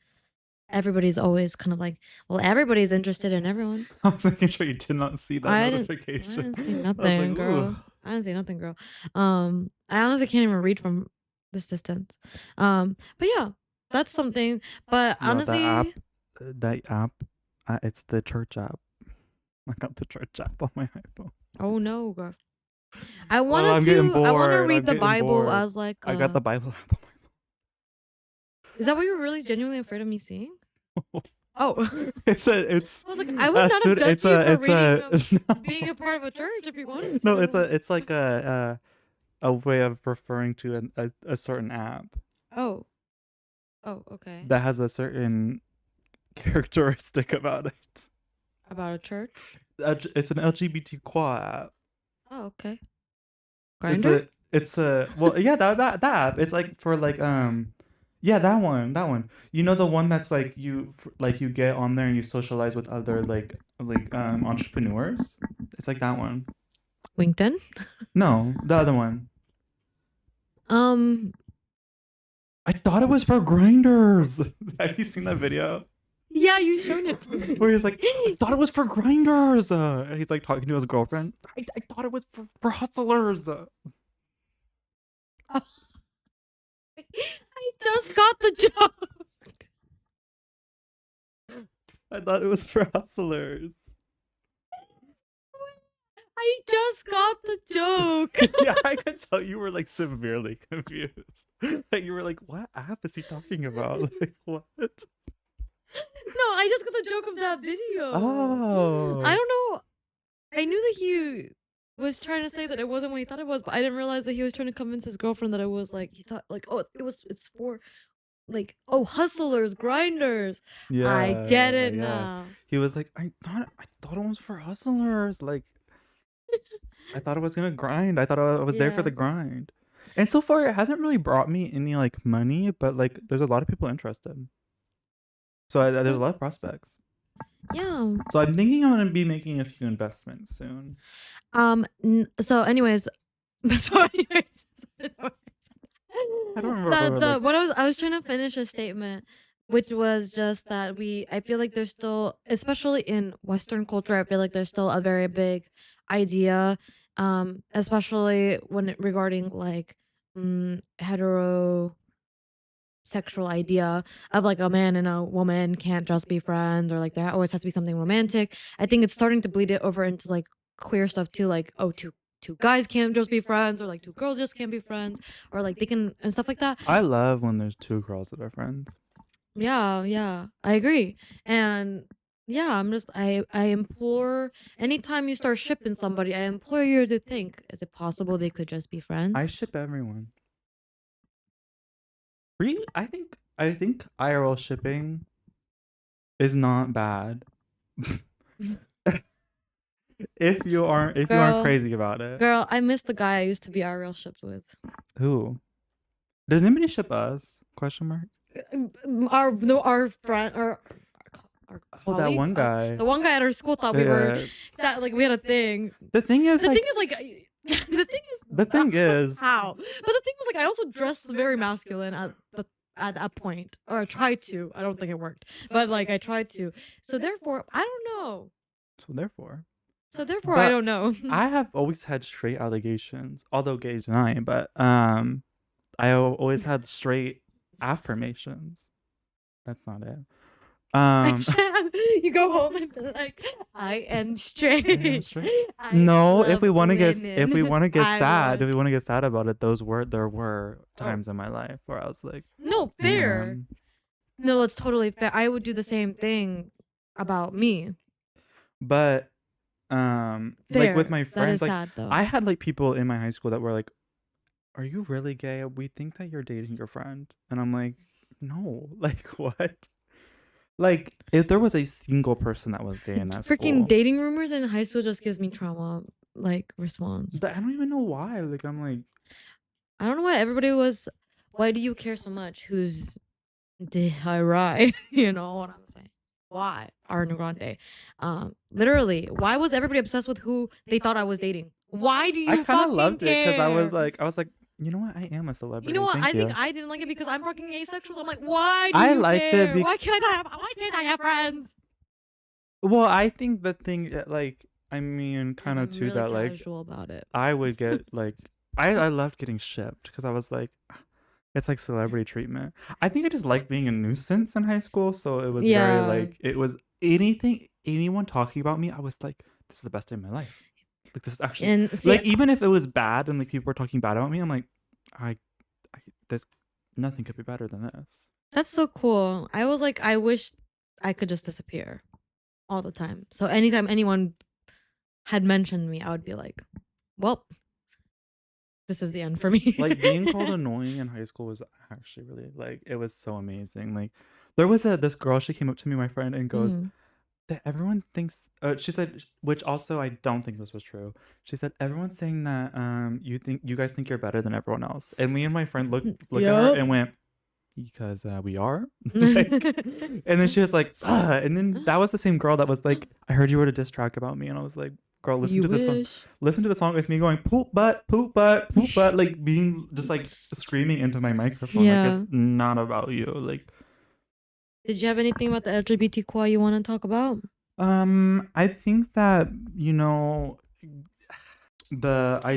everybody's always kind of like, well, everybody's interested in everyone. I was making sure you did not see that notification. I didn't see nothing, girl. I didn't see nothing, girl. I honestly can't even read from this distance. But yeah, that's something. But honestly, that app, it's the church app. I got the church app on my iPhone. Oh no, girl. I want to read the Bible as like I got the Bible app on my phone. Is that what you were really genuinely afraid of me seeing? Oh, I was like, I would not have judged you for being a part of a church if you wanted to. No, it's like a way of referring to a certain app. Oh, okay. That has a certain characteristic about it. About a church? It's an LGBTQ app. Oh, okay. Grindr? It's a well, yeah, that app. It's like for like yeah, that one. You know, the one that's like you get on there and you socialize with other like entrepreneurs. It's like that one. LinkedIn? No, the other one. I thought it was for grinders. Have you seen that video? Yeah, you shown it to me. Where he's like, I thought it was for grinders. And he's like talking to his girlfriend. I thought it was for hustlers. I just got the joke. I thought it was for hustlers. I just got the joke. Yeah, I could tell you were like severely confused. Like you were like, what app is he talking about? Like what? I just got the joke of that video. I Oh. don't know. I knew that he was trying to say that it wasn't what he thought it was, but I didn't realize that he was trying to convince his girlfriend that it was like he thought like, oh, it's for like, oh, hustlers, grinders. I get it Yeah. now. He was like, I thought it was for hustlers. Like, I thought I was gonna grind. I thought I was there for Yeah. the grind. And so far, it hasn't really brought me any like money, but like, there's a lot of people interested. So there's a lot of prospects. Yeah. So I'm thinking I'm gonna be making a few investments soon. So anyways, I don't remember what I was trying to finish a statement, which was just that I feel like there's still, especially in Western culture, I feel like there's still a very big idea, especially regarding like heterosexual idea of like a man and a woman can't just be friends, or like there always has to be something romantic. I think it's starting to bleed it over into like queer stuff too, like, oh, two guys can't just be friends, or like two girls just can't be friends, or like they can, and stuff like that. I love when there's two girls that are friends. Yeah, I agree. And yeah, I implore, anytime you start shipping somebody, I implore you to think, is it possible they could just be friends? I ship everyone. I think IRL shipping is not bad. if you aren't crazy about it. Girl, I miss the guy I used to be IRL shipped with. Who? Does anybody ship us? Question mark. Our friend, or our colleague, that one guy. the one guy at our school thought we were that, like, we had a thing. The thing is, the like, thing is, like, the thing is how? But the thing was, like, I also dressed very masculine at that point, or I tried to. I don't think it worked, but like I tried to. So therefore, I don't know. So therefore, I don't know. I have always had straight allegations, although gays deny. But I always had straight affirmations. That's not it. You go home and be like, I am straight. No, if we want to get sad, if we want to get sad about it, there were times in my life where I was like, no, fair. No, it's totally fair. I would do the same thing about me. But like with my friends, like sad, though. I had like people in my high school that were like, are you really gay? We think that you're dating your friend. And I'm like, no, like what? Like, if there was a single person that was gay in that freaking school, dating rumors in high school just gives me trauma, like, response. I don't even know why. Like, I'm like, I don't know why everybody was. Why do you care so much? Who's the high ride? You know what I'm saying? Why Ariana Grande? Literally, why was everybody obsessed with who they thought I was dating? Why do you? I kind of loved it because I was like, you know what? I am a celebrity. You know what? I think I didn't like it because I'm fucking asexual. So I'm like, why do you care? Why can't I have friends? Well, I think the thing, like, I mean, kind of too, really that like about it. I would get like I loved getting shipped because I was like, it's like celebrity treatment. I think I just liked being a nuisance in high school, so it was very like, it was anyone talking about me, I was like, this is the best day of my life. Like, this is actually, and see, like, even if it was bad and like people were talking bad about me, I'm like, this, nothing could be better than this. That's so cool. I was like, I wish I could just disappear all the time. So anytime anyone had mentioned me, I would be like, well, this is the end for me. Like, being called annoying in high school was actually really, like, it was so amazing. Like, there was this girl, she came up to me, my friend, and goes, that everyone thinks, she said, which also I don't think this was true. She said, everyone's saying that you guys think you're better than everyone else. And me and my friend looked at her and went, because we are. Like, and then she was like, and then that was the same girl that was like, I heard you wrote a diss track about me. And I was like, girl, listen to the song. Listen to the song. It's me going, poop butt, like being just like screaming into my microphone. Yeah. Like, it's not about you. Like, did you have anything about the LGBTQI you want to talk about? I think that, you know, I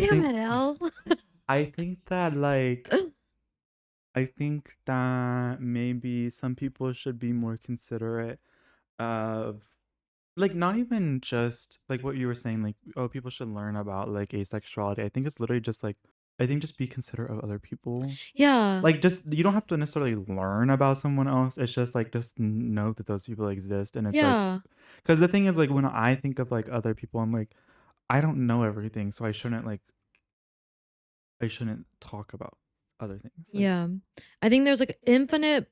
think that like, I think that maybe some people should be more considerate of, like, not even just like what you were saying, like, oh, people should learn about like asexuality. I think it's literally just like I think just be considerate of other people. Yeah. Like, just you don't have to necessarily learn about someone else. It's just like just know that those people exist, and it's like, Yeah. because the thing is, like, when I think of like other people, I'm like, I don't know everything, so I shouldn't talk about other things. Like, Yeah. I think there's like infinite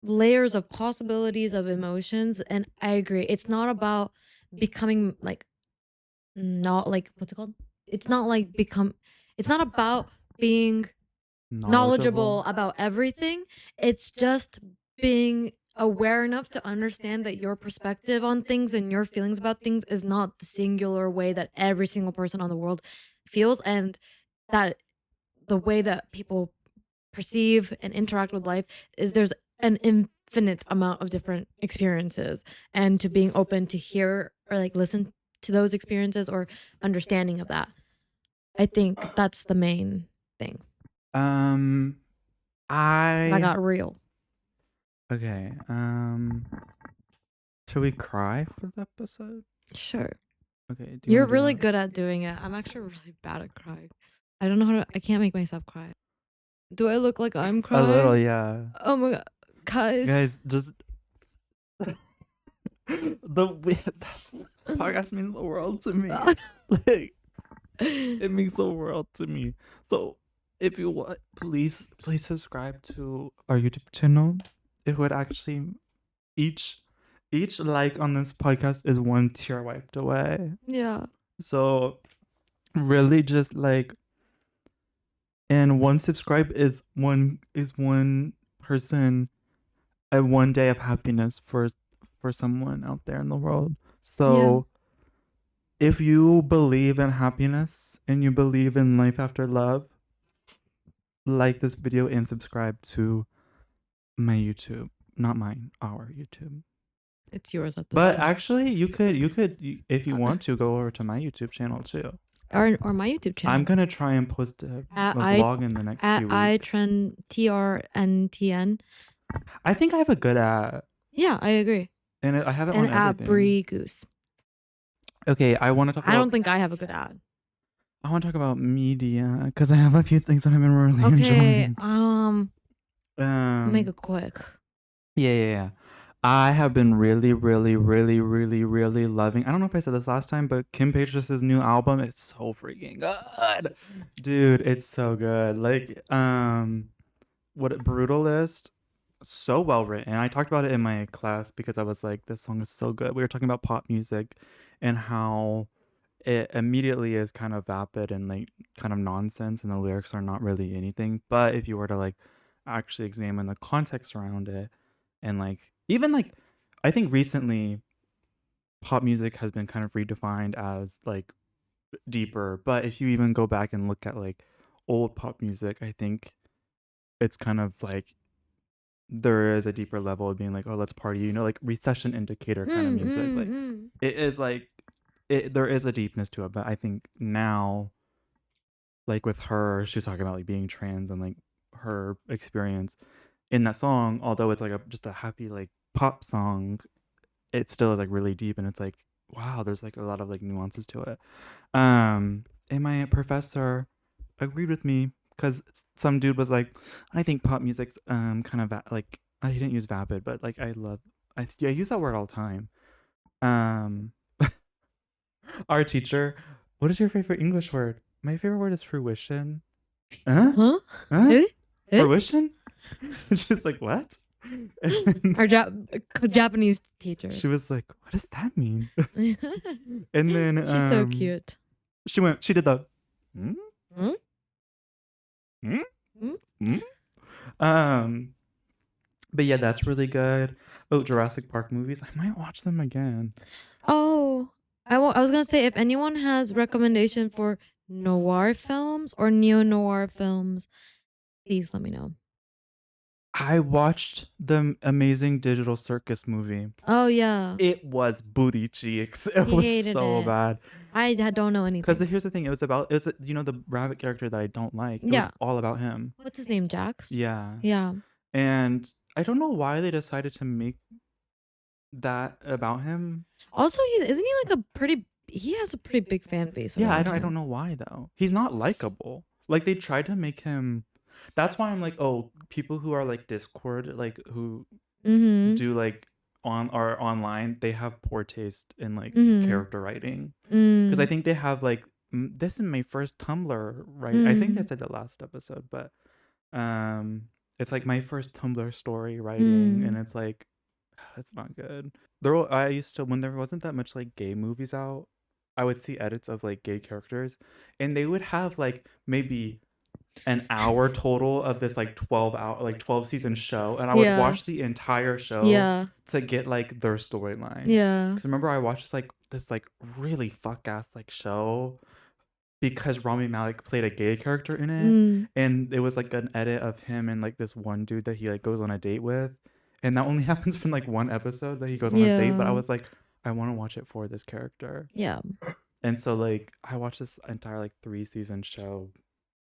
layers of possibilities of emotions, and I agree. It's not about becoming like not like what's it called? It's not like it's not about being knowledgeable about everything. It's just being aware enough to understand that your perspective on things and your feelings about things is not the singular way that every single person on the world feels, and that the way that people perceive and interact with life is there's an infinite amount of different experiences, and to being open to hear or like listen to those experiences or understanding of that. I think that's the main thing. That I got real. okay. Should we cry for the episode? Sure. Okay. Do you You're wanna do really that? good at doing it. I'm actually really bad at crying. I don't know how to. I can't make myself cry. Do I look like I'm A crying? little, yeah. Oh my god, guys. Guys, just this podcast means the world to me. Like, it means the world to me. So, if you want, please subscribe to our YouTube channel. It would actually each like on this podcast is one tear wiped away. Yeah. So, really, just like, and one subscribe is one person, and one day of happiness for someone out there in the world. So if you believe in happiness and you believe in life after love, like this video and subscribe to my YouTube. Not mine, our YouTube. It's yours at this But point. actually, you could if you want to go over to my YouTube channel too. Or my YouTube channel. I'm gonna try and post a At vlog in the next few weeks. Trentn. I think I have a good ad, Yeah, I agree. and I have it And on at everything. Brie Goose. Okay, I want to talk about. I don't think I have a good ad. I want to talk about media because I have a few things that I've been really Okay. enjoying. Make it quick. Yeah. I have been really, really, really, really, really loving. I don't know if I said this last time, but Kim Petras' new album, it's so freaking good. Dude, it's so good. Like, what Brutalist, so well written. I talked about it in my class because I was like, this song is so good. We were talking about pop music and how it immediately is kind of vapid and like kind of nonsense, and the lyrics are not really anything. But if you were to like actually examine the context around it, and like even like I think recently pop music has been kind of redefined as like deeper, but if you even go back and look at like old pop music, I think it's kind of like there is a deeper level of being like, oh, let's party, like recession indicator kind of music. Like it is like there is a deepness to it, but I think now, like with her, she was talking about like being trans and like her experience in that song, although it's like just a happy like pop song, it still is like really deep, and it's like, wow, there's like a lot of like nuances to it. And my professor agreed with me because some dude was like, I think pop music's kind of like, I didn't use vapid, but like I use that word all the time. Our teacher, what is your favorite English word? My favorite word is fruition. Huh? Fruition? She's like, what? Our Japanese teacher. She was like, what does that mean? And then she's so cute. She did the but yeah, that's really good. Oh, Jurassic Park movies. I might watch them again. Oh, I was gonna say, if anyone has recommendation for noir films or neo-noir films, please let me know. I watched the Amazing Digital Circus movie. Oh yeah. It was booty cheeks. It was so bad. I don't know anything. Because here's the thing, it was the rabbit character that I don't like. It was all about him. What's his name? Jax? Yeah. Yeah. And I don't know why they decided to make that about him. Also, isn't he like he has a pretty big fan base. Yeah, I don't know why though. He's not likable. Like they tried to make him. That's why I'm like, oh, people who are like Discord, like who do like are online, they have poor taste in like character writing. Because I think they have like this is my first Tumblr, right? I think I said the last episode, but it's like my first Tumblr story writing, and it's like it's not good. I used to, when there wasn't that much like gay movies out, I would see edits of like gay characters, and they would have like maybe an hour total of this like 12 season show, and I would watch the entire show to get like their storyline. Because remember I watched this really fuck ass like show because Rami Malek played a gay character in it, and it was like an edit of him and like this one dude that he like goes on a date with, and that only happens from like one episode that he goes on his date. But I was like, I want to watch it for this character. Yeah. And so like I watched this entire like 3-season show,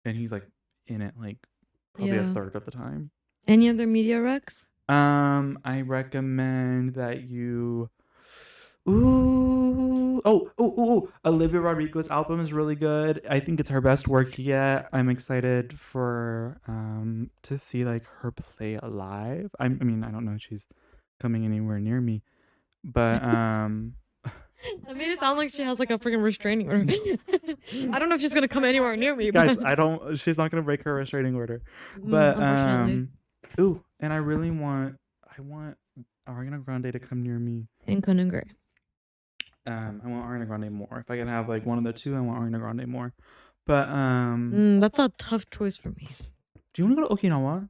and he's like in it like probably a third of the time. Any other media recs? I recommend that you. Olivia Rodrigo's album is really good. I think it's her best work yet. I'm excited for to see like her play live. I mean, I don't know if she's coming anywhere near me, but That made it sound like she has like a freaking restraining order. I don't know if she's gonna come anywhere near me, guys, but... she's not gonna break her restraining order. But and I really want Ariana Grande to come near me. And Conan Gray. I want Ariana Grande more. If I can have like one of the two, I want Ariana Grande more. But that's a tough choice for me. Do you want to go to Okinawa?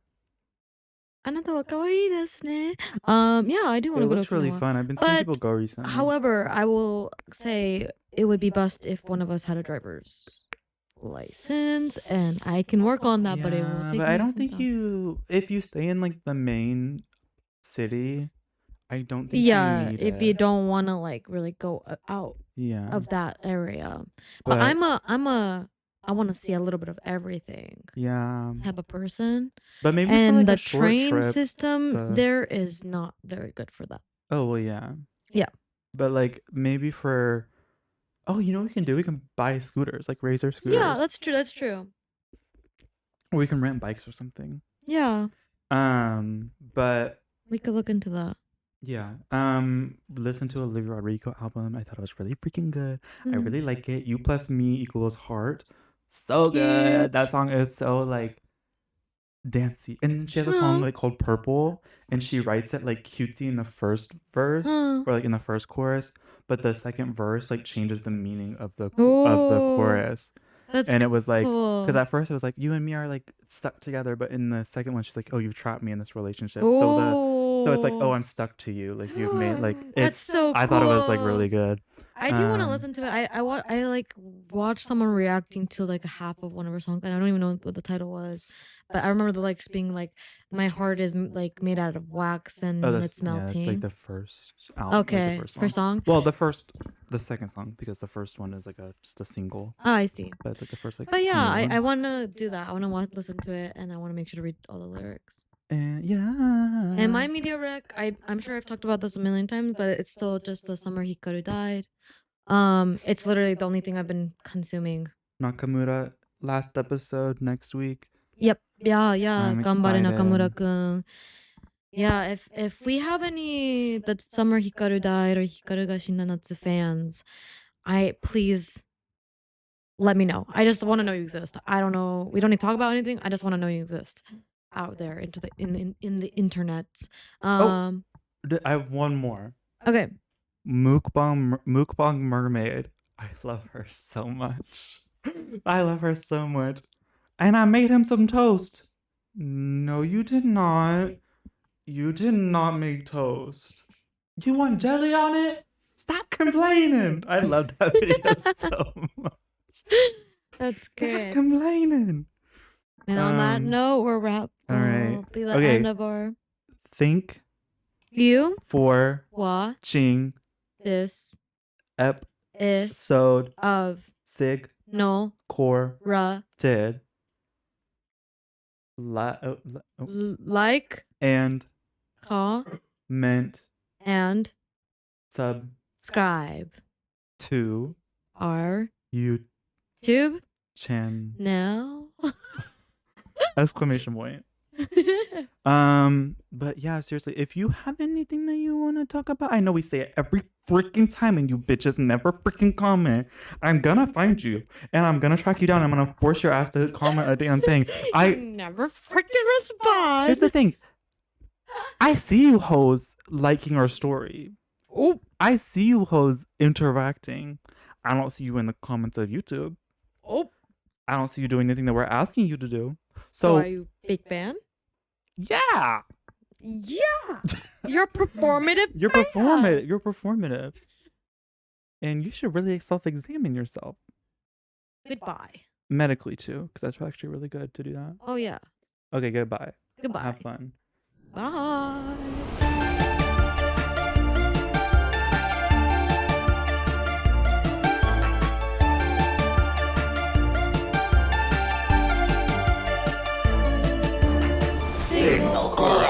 あなたは可愛いですね. Yeah, I do want to go to Okinawa. It looks really fun. I've been seeing people go recently. However, I will say it would be best if one of us had a driver's license, and I can work on that. But it will take I don't think if you stay in like the main city, I don't think you need if you don't want to like really go out of that area. But I want to see a little bit of everything. Yeah. Type of person. But maybe and for like the a short train trip, system there is not very good for that. Oh well, yeah. Yeah. But like maybe for what we can do? We can buy scooters, like Razor scooters. Yeah, that's true. That's true. Or we can rent bikes or something. Yeah. But we could look into that. Yeah. Listen to Olivia Rodrigo album. I thought it was really freaking good. I really like it. You plus me equals heart. So good. That song is so like dancey. And she has a song like called Purple, and she writes it like cutesy in the first verse or like in the first chorus, but the second verse like changes the meaning of the chorus. And it was like, because at first it was like, you and me are like stuck together, but in the second one she's like, oh, you've trapped me in this relationship. So it's like, oh, I'm stuck to you. Like you've made like that's so cool. I thought it was like really good. I do want to listen to it. I like watched someone reacting to like half of one of her songs, and I don't even know what the title was, but I remember the lyrics being like, "My heart is like made out of wax and it's melting." Yeah, it's like the first album. Okay, like the first song. Well, the second song, because the first one is like just a single. Oh, I see. But it's like the first like. But yeah, I want to do that. I want to listen to it, and I want to make sure to read all the lyrics. And my media rec, I'm sure I've talked about this a million times, but it's still just the summer Hikaru died. It's literally the only thing I've been consuming. Nakamura, last episode next week. Yep. Yeah. Ganbare Nakamura-kun. Yeah, if we have any that summer Hikaru died or Hikaru ga Shinda Natsu fans, please let me know. I just want to know you exist. I don't know. We don't need to talk about anything. I just want to know you exist out there in the internet. I have one more. Okay. Mukbang Mermaid. I love her so much. And I made him some toast. No, you did not. You did not make toast. You want jelly on it? Stop complaining. I love that video so much. That's good. Stop complaining. And on that note, we're wrapped. All right. Be the end of our. Think. You. For. Watching. This. Episode. Of. Sig. No. Core. Did. Like. And. Comment. And. Subscribe. To. Our. YouTube. Chan. Now. Exclamation point. But yeah, seriously, if you have anything that you want to talk about, I know we say it every freaking time and you bitches never freaking comment. I'm gonna find you and I'm gonna track you down. I'm gonna force your ass to comment a damn thing. You never freaking respond. Here's the thing. I see you hoes liking our story. Oh, I see you hoes interacting. I don't see you in the comments of YouTube. oh. I don't see you doing anything that we're asking you to do. So are you fake fan? Yeah. Yeah. You're performative. You're fan. performative. You're performative. And you should really self-examine yourself. Goodbye. Medically too, because that's actually really good to do that. Oh yeah. Okay, goodbye. Goodbye. Have fun. Bye. Signal correct.